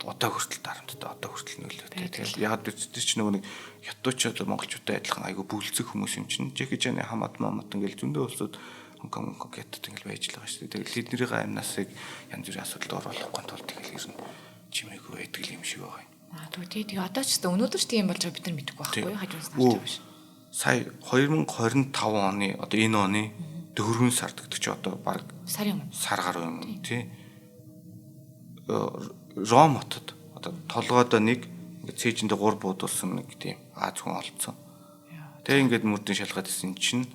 одоо хүртэл дарамттай одоо хүртэл нөлөөтэй. Тэгээд яг тэр чинь нөгөө нэг хятадчууд монголчуудтай адилхан айгүй бүлцэг хүмүүс юм чинь. Жеки Чаны хамаад маамат ингээл зөндөө улсууд Хонконг гэдэгт ингээл байж байгаа шүү дээ. Тэгээд тэднийхээ амнасыг янз бүрийн асуудалд оруулахгүй тулд тэгэл ер нь чимээгүй байдаг юм шиг байгаа юм. Тэгвэл тэгээ одоо ч гэсэн өнөөдөр ч тийм болж байгаа бид нар мэдэхгүй байхгүй юу? Хажуунаас харж байгаа биш. Сая 2025 оны одоо энэ оны 4 сард гэдэг чи одоо баг сарын сар гаруй юм тий. Ром хотод одоо толгойдоо нэг ингээд цээжиндээ 3 буудуулсан нэг тийм Аз хүн олцсон. Тэгээ ингээд мөрдөн шалгаад ирсэн чинь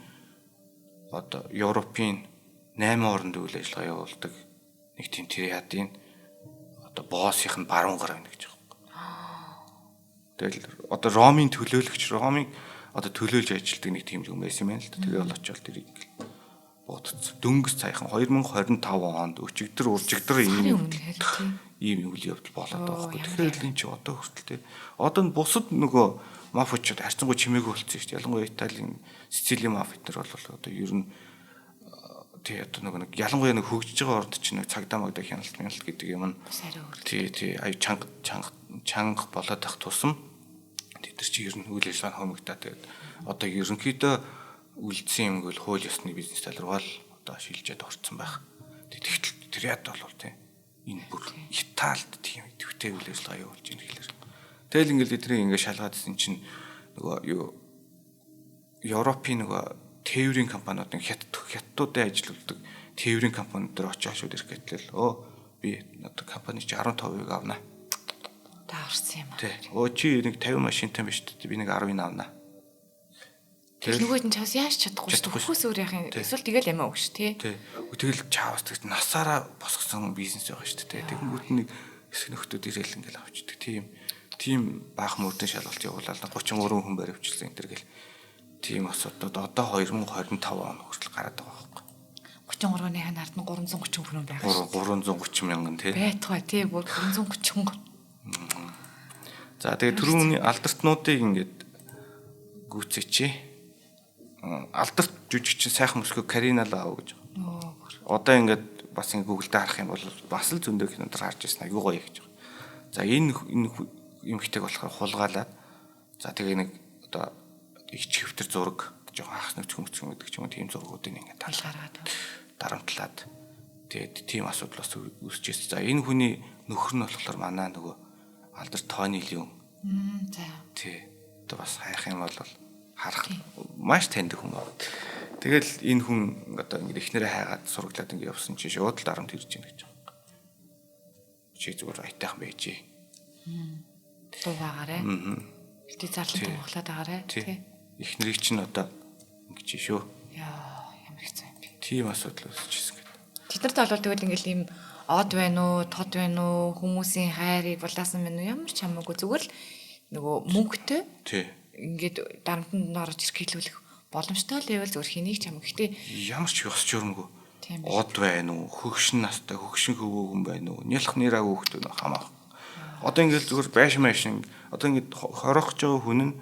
одоо Европын 8 орнд үйл ажиллагаа явуулдаг нэг тийм триадын одоо боссийнх нь баруун гар байна гэж байна. Тэгэл одоо Ромын төлөөлөгч Ромын одоо төлөөлж ажилтдаг нэг тийм юм байсан юм байна л да. Тэгээ бол очиод тэрийг бодцсон. Дөнгөс цайхан 2025 онд өчигдөр уржигдөр ийм үйл явдал болоод байгаа байхгүй. Тэгэхээр л энэ чи одоо хүртэл одоо бусад нөгөө мафиачууд харьцангуй чимээгүй болчихсон шүү дээ. Ялангуяа Италийн Сицилийн мафиат нар бол одоо ер нь тий одоо нэг ялангуяа нэг хөгжиж байгаа орд чинь нэг цагдаа магдаа хяналт гэдэг юм. Тий аюу чанга болоод ах тусам тэд нар чи ер нь үйл ажиллагаа хомигдаа тэгээд одоо ерөнхийдөө үлдсэн юм бол хууль ёсны бизнес талруугаал одоо шилжээд орцсон байх. Тэгтэл тэр яд бол тий энэ бүр Италид тийм төвтэй үйл ажиллагаа явуулж байна гэхэлэр. Тэгэл ингээл эднийг ингээд шалгаадсэн чинь нөгөө юу Европын нөгөө тээврийн компаниуд нэг хятадуудад ажилладаг тээврийн компаниуд дээр очиж шууд ирэх гэтэл би одоо компани чи 15% авна. Таарсан юм аа. Тий. Чи нэг 50 машинтай биш үү? Би нэг 10-ыг авна. Тэр нөгөөд нь чаас яаж чадахгүй шүү дээ. Хөөс өөр яах юм. Эсвэл тэгэл ямаа өгш тий. Тэгэл чаавс гэж насаараа босгосон бизнес байгаа шүү дээ. Тэгэнгүүт нэг хэсэг нөхдүүд ирээл ингээл авчдаг. Тийм баахан мөрдөн шалгалт явуулаад 33 хүн баривчлсан энэ төр гэл. Тийм асуудууд одоо 2025 он хүртэл гараад байгаа байхгүй. 33-ны ханард нь 330 хүн байгаа. 330 мянган тий. Байтугай тий бүр 330. За тэгээ түрүүний алдартнуудыг ингээд гүйцээчээ. Алдарт жүжигчин сайхан мөсгөө Карина Лав гэж. Одоо ингээд бас ингээд Google дээр харах юм бол бас л зөндөө кинод харж ирсэн аюу гоё гэж байгаа. За энэ эмхтэйг болохоор хулгаалаад за тэгээ нэг одоо их чивтер зураг жоохон хагас нөхц хөмцгөн гэдэг ч юм уу тийм зургуудыг ингээд талгараад дарамтлаад тэгээд тийм асуудал бас үүсчихсэн. За энэ хүний нөхөр нь болохоор манай нөгөө алдар Тони Лиун. За. Тий. Одоо бас хайх юм бол харах маш танд хүн байна. Тэгэл энэ хүн одоо ингээд эхнэрээ хайгаад сурагдлаад ингээд явсан чинь шууд л дарамт ирж байна гэж байна. Чи зүгээр айтайхан байжээ. Дуугаарэ. Илти зарлан дууглаад байгаарэ. Тий. Эхнэрийг чинь одоо ингэж шүү. Яа, ямар хэцүү юм бэ. Тийм асуудал үүсчихсэн гэдэг. Тэд нарт бол тэгэл ингээл ийм од байна уу, тод байна уу, хүмүүсийн хайрыг булаасан байна уу, ямар ч хамаагүй зүгээр л нөгөө мөнгөтэй. Тий. Ингээд дарамтанд орж ирэх хэлүүлэх боломжтой л байвал зүгээр хэнийг ч хамаа. Гэхдээ ямар ч ёс журмгүй. Од байна уу, хөгшин настай, хөгшин хөвөөгөн байна уу, нялх нэраа хөөхтэй хамаа. Одоо ингээд зүгээр байшин одоо ингээд хорох ч байгаа хүн нь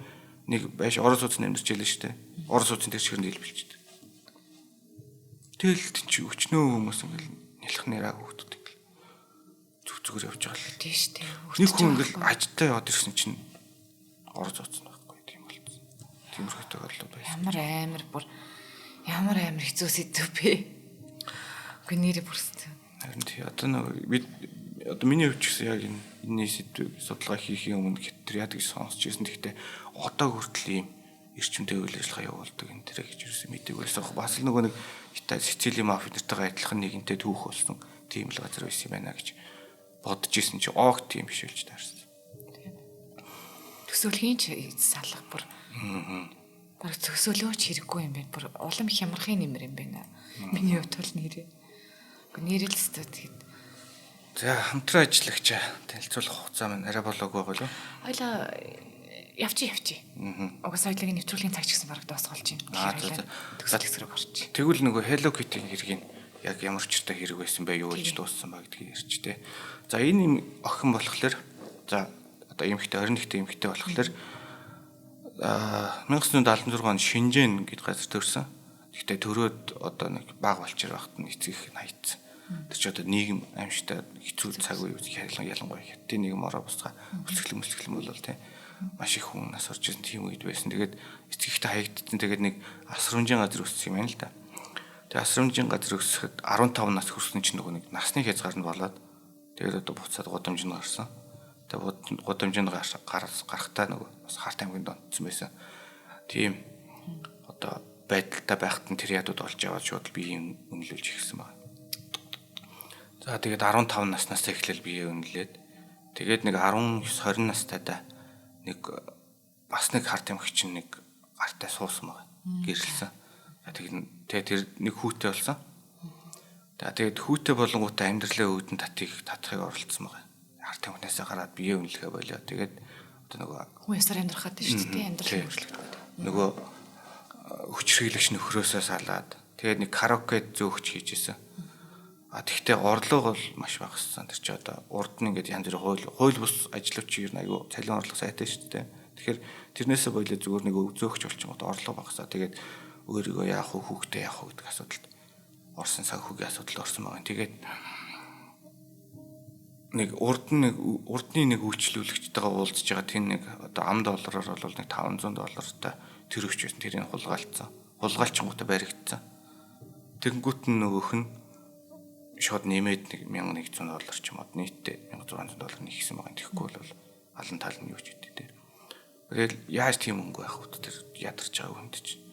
нэг байш орос ууц нэмэрч ялэн штэ. Орос ууцын тэр чигээр нийлбэлчихдээ. Тэгэл чи өчнөө хүмүүс ингээд нялх нэраа хөөхтэй зүгээр явж байгаа л. Тийм штэ. Нэг хүн ингээд ажтай яваад ирсэн чинь орос ууц байхгүй тийм болсон. Тиймэрхүүтэй болоо байсан. Ямар амар хэцүү сэдв бэ. Үгүй нэрээ бүрсэн. Харин тий одоо бид одоо миний хувьд ч гэсэн яг энэ сэдвийг судалгаа хийхийн өмнө тэр яадаг гэж сонсч ирсэн. Гэхдээ одоо хүртэл ийм эрчимтэй үйл ажиллагаа явуулдаг энэ тэрэ гэж юусэн мэдээг байсан. Бас л нөгөө нэг Итали Сицилийн мафи нартайгаа адилхан нэгэнтэй түүх болсон тийм л газар байсан юм байна гэж бодож ирсэн чи огт тийм биш үлж таарсан. Төсөөлхийн ч салах бүр. Бараг төсөөлөөч хэрэггүй юм байна. Бүр улам хямрахын нэмэр юм байна. Миний хувьд бол нэрээ. Нэрэл өстой тэгэд. За хамтран ажиллагч танилцуулах хугацаа маань арай болоогүй болов уу? Хоёлаа явчих. Угсаа хоёлын нэвтрүүлгийн цаг ч гэсэн бараг дуусгалж байна. Төсөл хэсрэг орчих. Тэгвэл нөгөө Hello Kitty хэргийг яг ямар ч та хэрэг байсан бай юу гэж дууссан ба гэдгийг ярьж тэ. За энэ охин болохоор за одоо эмэгтэй 21-т эмэгтэй болохоор 1976 онд Шинжэн гэдэг газар төрсэн. Гэхдээ төрөөд одоо нэг баг болчир багт нь эцэг их наайцсан. Тэр чи одоо нийгэм аимшигтай хэцүү цаг үе ялангуяа хятадын нийгэм ороо бусгаа өсгөлэн бол тийм маш их хүн нас орж ирсэн тийм үед байсан. Тэгээд эцэгтэй хаягдсан. Тэгээд нэг асрамжийн газар өссөн юм байна л да. Тэгээд асрамжийн газар өсөхэд 15 нас хүрсэн чинь нөгөө нэг насны хязгаар нь болоод тэгээд одоо буцаад гудамжинд гарсан. Тэгээд гудамжинд гарахтаа нөгөө бас Харт аймгийн донтсон байсан. Тийм одоо байдалтай байхад нь тэр ядууд олж аваад шууд биеийн үнэлүүлж ихсэн байна. За тэгээд 15 наснаас эхлээл бие үнэлээд тэгээд нэг 19 20 настайдаа нэг бас нэг Харт аймагч чинь нэг гартай суусан байна. Гэрэлсэн. Тэгээд тэр нэг хүүтэй болсон. Тэгээд хүүтэй болонгуудаа амьдралын үүдэн татахыг оролцсон байна. Харт аймагнаас гараад бие үнэлгээ болоо. Тэгээд одоо нөгөө хүн ясаар амьдрахад шүү дээ амьдралын өөрчлөлт. Нөгөө хүчрхийлэгч нөхрөөсөө салаад тэгээд нэг караоке зөөгч хийжсэн. Тэгтээ орлого бол маш багассан. Тэр чи одоо урд нь ингээд янз бүрийн хууль бус ажлууч ер нь аюу цалин орлого сайтай шүү дээ. Тэгэхээр тэрнээсээ болоо зүгээр нэг зөөгч болчихгоо орлого багасаа. Тэгээд өөрийгөө яах вэ хүүхдээ яах вэ гэдэг асуудалд орсон санхүүгийн асуудалд орсон байгаа. Тэгээд нэг урдны нэг үйлчлүүлэгчтэйгээ уулзж байгаа тийм нэг одоо ам доллараар бол нэг $500 тэр өвч байсан. Тэрийг хулгайлцсан. Хулгайлчингуудаа баригдсан. Тэгэнгүүт нь нөгөөх нь шууд нэмээд нэг $1100 ч юм уу нийтдээ $1600 нэгсэн байгаа. Тэгэхгүй бол алан тал нь юу ч үгүй дээ. Тэгэл яаж тийм өнгө байх вэ? Тэр ядарч байгаа хүнд чинь.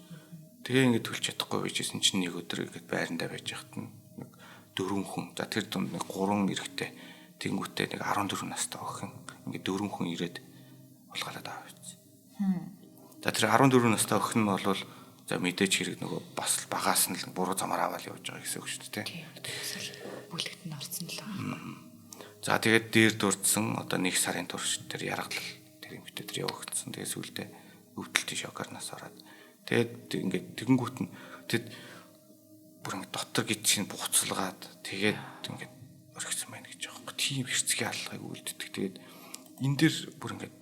Тэгээ ингээд төлж чадахгүй байжсэн чинь нэг өдөр ингээд байрандаа байж хахад нэг 4 хүн. За тэр дунд нэг 3 эрэгтэй. Тэнгүүтээ нэг 14 настай охин ингээд 4 хүн ирээд булгаалаад аваа биз. За тэр 14 настай охин нь бол за мэдээч хэрэг нөгөө бас багаас нь л буруу замаар аваад явж байгаа гэсэн үг шүү дээ. Бүлэгт нь орсон л байгаа. За тэгээд дээр дурдсан одоо 1 сарын турш тэр яргалал тэр юм битээ тэр явагдсан. Тэгээд сүулдэ өвдөлтийн шокоор нас ороод тэгээд ингээд тэгэнгүүт нь тэд бүр ингээд дотор гидшин буцалгаад тэгээд ингээд орхисон байна гэж байгаа юм. Тийм хэрцгий аллагыг үлддэг. Тэгээд энэ дэр бүр ингээд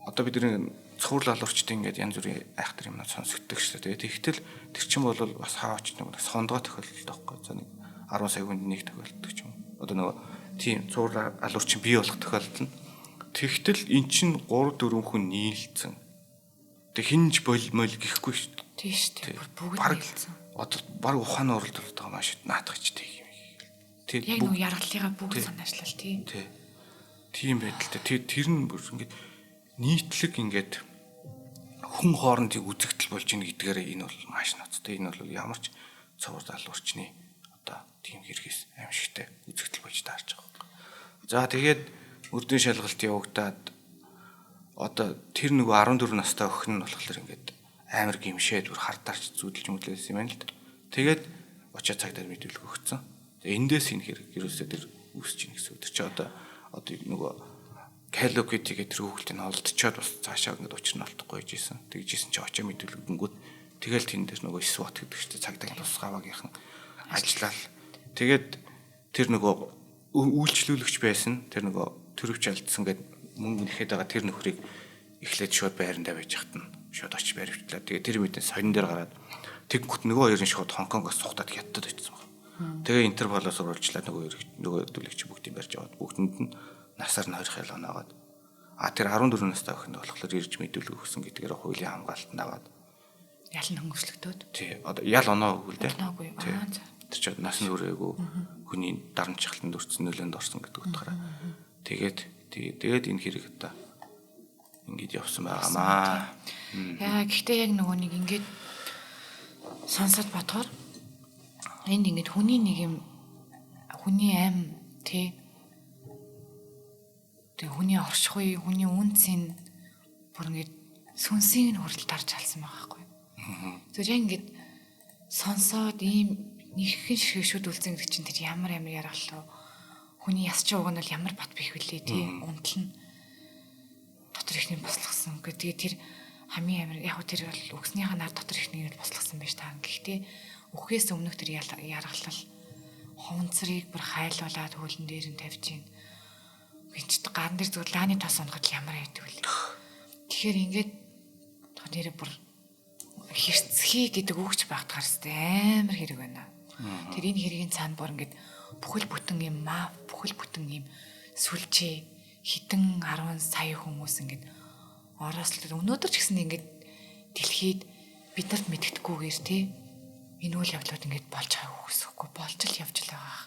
одоо бид нэг цуврал алуурчтай ингээд янз бүрийн айхтар юмнууд сонсогддог шүү дээ. Тэгээд тэгтэл тэр чинь бол бас хаач нэг сондгоо тохиолдол таахгүй. За нэг 10 сая хүнд нэг тохиолддог ч юм. Одоо нөгөө тийм цуврал алуурчин бий болох тохиолдол нь. Тэгтэл эн чинь 3 4 хүн нийлцэн. Тэг хинж болмол гэхгүй шүү дээ. Тийм шүү дээ. Бүгд нийлцэн. Одоо баг ухааны оролдолд байгаа маш наатгачтай юм. Тэр яг нөгөө яргаллыгаа бүгд санаачлал тийм. Тийм байдалтай. Тэр нь бүр ингээд нийтлэг ингээд хүн хоорондын үзэгдэл болж ийн гэдгээрээ энэ бол маш ноцтой. Энэ бол ямар ч цуврал алуурчны одоо тийм хэрэгээс аимшигтай үзэгдэл болж таарч байгаа. За тэгээд үрдийн шалгалт явагдаад одоо тэр нөгөө 14 настай охин нь болохоор ингээд амар гимшээд бүр хардаарч зүудэлж мүдлээсэн юм байна л да. Тэгээд очиад цагдаад мэдүүлэг өгсөн. Эндээс энэ хэрэг ерөөсөө тэр үүсэж ийн гэсэн үг. Тэр чи одоо нөгөө Калокитигээ тэр хүүхэлтийг олдчоод бас цаашаа ингээд учир нь алдахгүй байжсэн. Тэгжсэн чи очоо мэдүүлэг өгөнгүүт тэгэл тэн дээр нөгөө SWAT гэдэг чинь цагдаагийн тусгаваагийнхан ажиллаад тэгээд тэр нөгөө үйлчлүүлэгч байсан тэр нөгөө төрөвч алдсан гэд мөнгө нэхэд байгаа тэр нөхрийг эхлээд шууд байрандаа байж хат нь шууд очиж баривчлаа. Тэгээд тэр мэдээ сонин дээр гараад тэггүт нөгөө хоёрын шууд Хонконгоос сухтаад хятад очсон байна. Тэгээ Интерполоос оруулчлаа нөгөө төлөгч бүгдийг барьж аваад бүгдэнд нь насаар нь 20 хэл оноогаад тэр 14 настай охин болохоор ирж мэдүүлэг өгсөн гэдгээр хуулийн хамгаалтанд аваад ял нь хөнгөслөгдөөд тий одоо ял оноо өгвөл дээ. Оноогүй. Тэр чинь нас нь өрөөгүй хүний дарамт чахланд өрцөн нөлөөнд орсон гэдэг утгаараа тэгээд энэ хэрэг одоо ингэж явсан байгаамаа. Яа гэхдээ яг нөгөө нэг ингэж сонсоод бодохоор энд ингэж хүний нэг юм хүний аим тий тэг хүний оршихуй, хүний үнцийн бүр ингэж сүнсийг нь хүртэл дарж алсан байгаа байхгүй. Зүгээр яг ингэж сонсоод ийм нэгхэн шигшүүд үлзэн гэдэг чинь тэр ямар яргалаа. Хүний ясч уг нь бол ямар бат бих вүлээ тий унтал нь дотор ихний бослогсон. Тэгээ тэр хамгийн амар яг тэр бол өгснийхаа нар дотор ихнийг бослогсон байж таа. Гэхдээ өхөөс өмнөх тэр яргалал хонцрыг бүр хайлуулаад хөлн дээр нь тавьж гин. Гинч ган дээр зүгээр лааны тос унгад ямар байдаг вэ? Тэгэхээр ингээд нэрээ бүр хэрцгий гэдэг үгч багтахаар сте амар хэрэг байна. Тэр энэ хэргийн цаана бүр ингээд бүхэл бүтэн юм бүхэл бүтэн юм сүлжээ хитэн 10 сая хүмүүс ингээд ороослол өнөөдөр ч гэсэн ингээд дэлхийд биднэрт мэддэхгүйгээр тий энэ үйл явдлууд ингээд болж байгааг үгүйсэхгүй болж л явж л байгаа.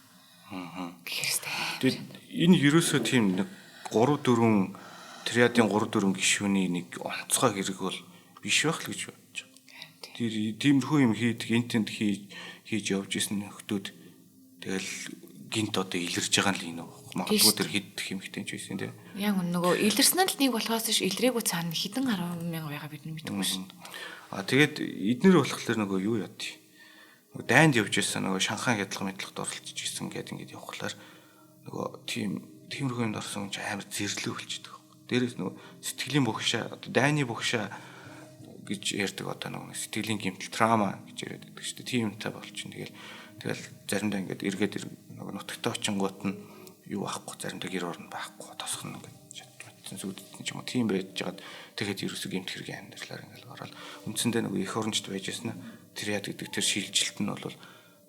Гэхэрстэй. Тэгээд энэ ерөөсөө тийм нэг 3 4 триадын 3 4 гишүүний нэг онцгой хэрэг бол биш байх л гэж бодож байгаа. Тэр тиймэрхүү юм хийдэг энтэнд хийж явж исэн нөхдүүд тэгэл гинт одоо илэрж байгаа л энэ магадгүй тэр хэд хэмхтэй ч байсан тийм. Яг нөгөө илэрсэн нь л нэг болохоос ш илрээгүй цаана хідэн 10 мянга байгаа бид мэдгүй шин. Тэгээд эднэр болохоор нөгөө юу яд. Нөгөө дайнд явж байсан нөгөө Шанхай хядлага мэдлэгт оролцож исэн гэдэг ингээд явхлаар нөгөө тиймэрхүү юмд орсон ч амар зэрлэг болчихдог. Дээрээс нөгөө сэтгэлийн бохшаа одоо дайны бохшаа гэж ярьдаг одоо нөгөө сэтгэлийн гэмтэл трама гэж яриад байдаг шүү дээ. Тийм юмтай болчихно. Тэгэл заримдаа ингээд эргээд нөгөө нутагтаа очингууд нь юу байхгүй заримдаа гэр орно байхгүй тосхно ингээд шатматсан зүудэн ч юм уу тийм байж жагаад тэгэхэд ерөөсөө гэмт хэрэг амьдралаар ингээд ороод үндсэндээ нөгөө их оронжд байж ясна тэр яд гэдэг тэр шилжилт нь бол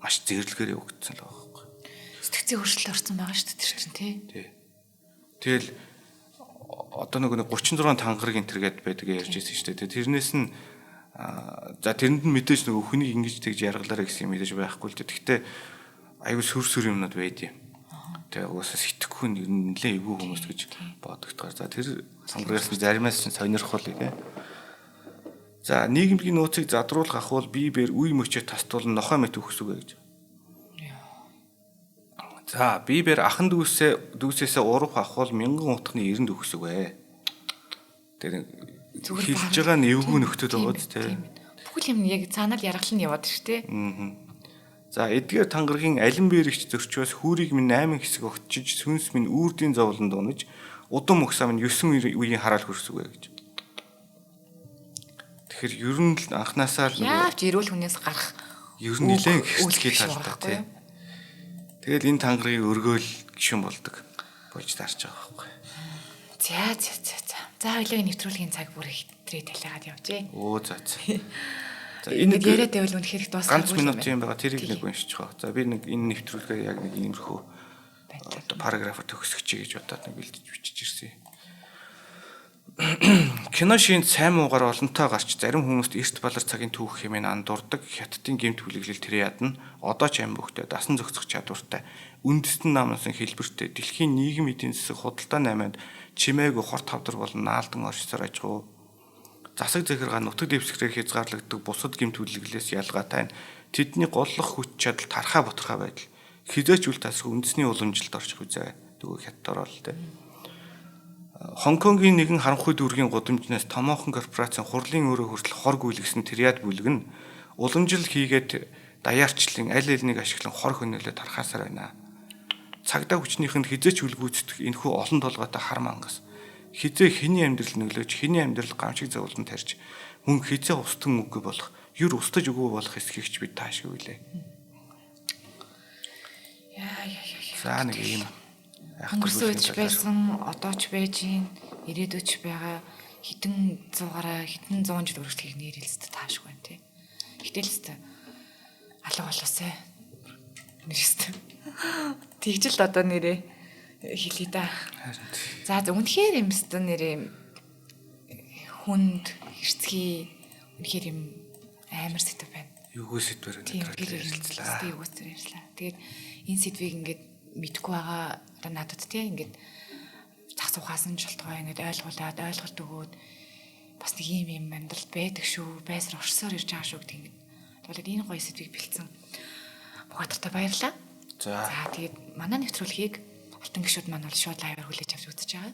маш зэрлэгээр явагдсан л байгаа байхгүй. Сэтгцийн хөрсөлт орсон байгаа шүү дээ тэр чинь тий. Тэгэл одоо нөгөө 36 тангараг энтергээд байдаг ярьж байсан шүү дээ. Тэрнээс нь за тэрэнд нь мэдээж нөгөө хүнийг ингэж тэгж яргалаарэ гэсэн юм мэдээж байхгүй л дээ. Гэхдээ аюул сүр юмнууд байд юм. Тэгээ угаасаа сэтгэхгүй нь нэлээ эвгүй хүмүүс гэж бодогдохоор. За тэр тангарагаас нь заримаас чинь сонирхол тийм. За нийгэмлэгийн нууцыг задруулах ахвал бие бэр үе мөчөө тастуулан нохой мэт өгсөөгэй гэж. За бие бэр ахан дүүсээсээ урах ахвал мянган утганы эрэнд өгсөөгэй. Тэр хэлж байгаа нь эвгүй нөхдөд байгаа ч тийм. Бүхэл юм яг цаанаа л яргал нь яваад шүү дээ. За эдгээр тангаргийн алин бэрэгч зөрчөөс хүүрийг минь 8 хэсэг огтчиж сүнс минь үрдийн зовлонд унаж удам өгсаа минь 9 үеийн хараал хөрсөөгэй гэж. Тэгэхээр ер нь л анханасаа л яавч эрүүл хүнээс гарах ер нь нэлээд хэвчлэхий талтай тийм. Тэгэл энэ тангарыг өргөөл гişүн болдог болж таарч байгаа байхгүй. За. За хоёлыг нэвтрүүлгийн цаг бүр ихтрээ талигаад явжээ. За. За энэ яриад байвал үнэхээр дуусах ганц минут юм байгаа. Тэрийг нэг уншиж байгаа. За би нэг энэ нэвтрүүлгээ яг нэг иймэрхүү одоо параграфаар төгсгөчэй гэж бодоод нэг бэлдэж бичиж ирсэн. Кино шинж сайн муугаар олонтой гарч зарим хүмүүст эрт балар цагийн түүх хэмээн андуурдаг хятадын гэмт хүлэглэл тэр ядан одоо ч ам бөхтэй дасан зохицох чадвартай үндэстэн намнасан хэлбэртэй дэлхийн нийгэм эдийн засаг худалдаа 8-нд чимээгүй хорт хавдар болон наалдан оршсоор ажгүй засаг захиргаа нутаг дэвсгэрээр хязгаарлагддаг бусад гэмт хүлэглэлээс ялгаатай нь тэдний голлох хүч чадал тархаа бутархаа байдал хизээч үл тасах үндэсний уламжилт орчих үзээ дүүг хятадаар л дээ. Хонконгийн нэгэн харанхуй дүүргийн гудамжнаас томоохон корпорацийн хурлын өрөө хүртэл хор гүйлгэсэн тэряд бүлэг нь уламжил хийгээд даяарчлын аль алийг ашиглан хор хөнөөлөө тархаасаар байна. Цагдаа хүчнийхэнд хизээч үлгүүцдэг энэхүү олон толгойтой хар мангас хизээ хэний амьдрал нөлөөж хэний амьдрал гамшиг зовлон тарьж мөн хизээ устан үгүй болох юр устаж үгүй болох эсхийгч бид таашгүй үлээ. За нэг юм өнгөрсөж байсан, одоо ч байж гин, ирээдүйч байгаа хитэн 100 жил үргэлжлэхийг нэрэлцтэй таашгүй байна тий. Гэтэл л алга болоосай. Нэрстэй. Тэгж л одоо нэрээ хэлээ да. За үнэхээр юмстай нэрээ хүнд хэрцгий үнэхээр юм амар сэдв байна. Юугүй сэдвэр ярьцлаа. Тэгээд энэ сэдвийг ингээд мэдгүй байгаа одоо надад тий ингээд зах ухаас нь шалтгаан ингээд ойлголт өгөөд бас нэг юм амьдрал байдаг шүү байсаар орсоор ирж байгаа шүү гэдэг ингээд тэгээд энэ гоё сэдвийг бэлдсэн Богатартай баярлалаа. За тэгээд манай нэвтрүүлгийг алтан гишүүд маань бол шууд лайваар хүлээж авч үзэж байгаа.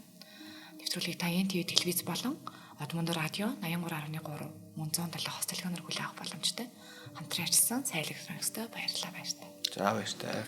Нэвтрүүлгийг та ТV телевиз болон Одмондо радио 83.3 мөн 170 хос телефоноор хүлээн авах боломжтой. Хамтран ажилласан Сайлэг Франкстэй баярлалаа. За баярлалаа.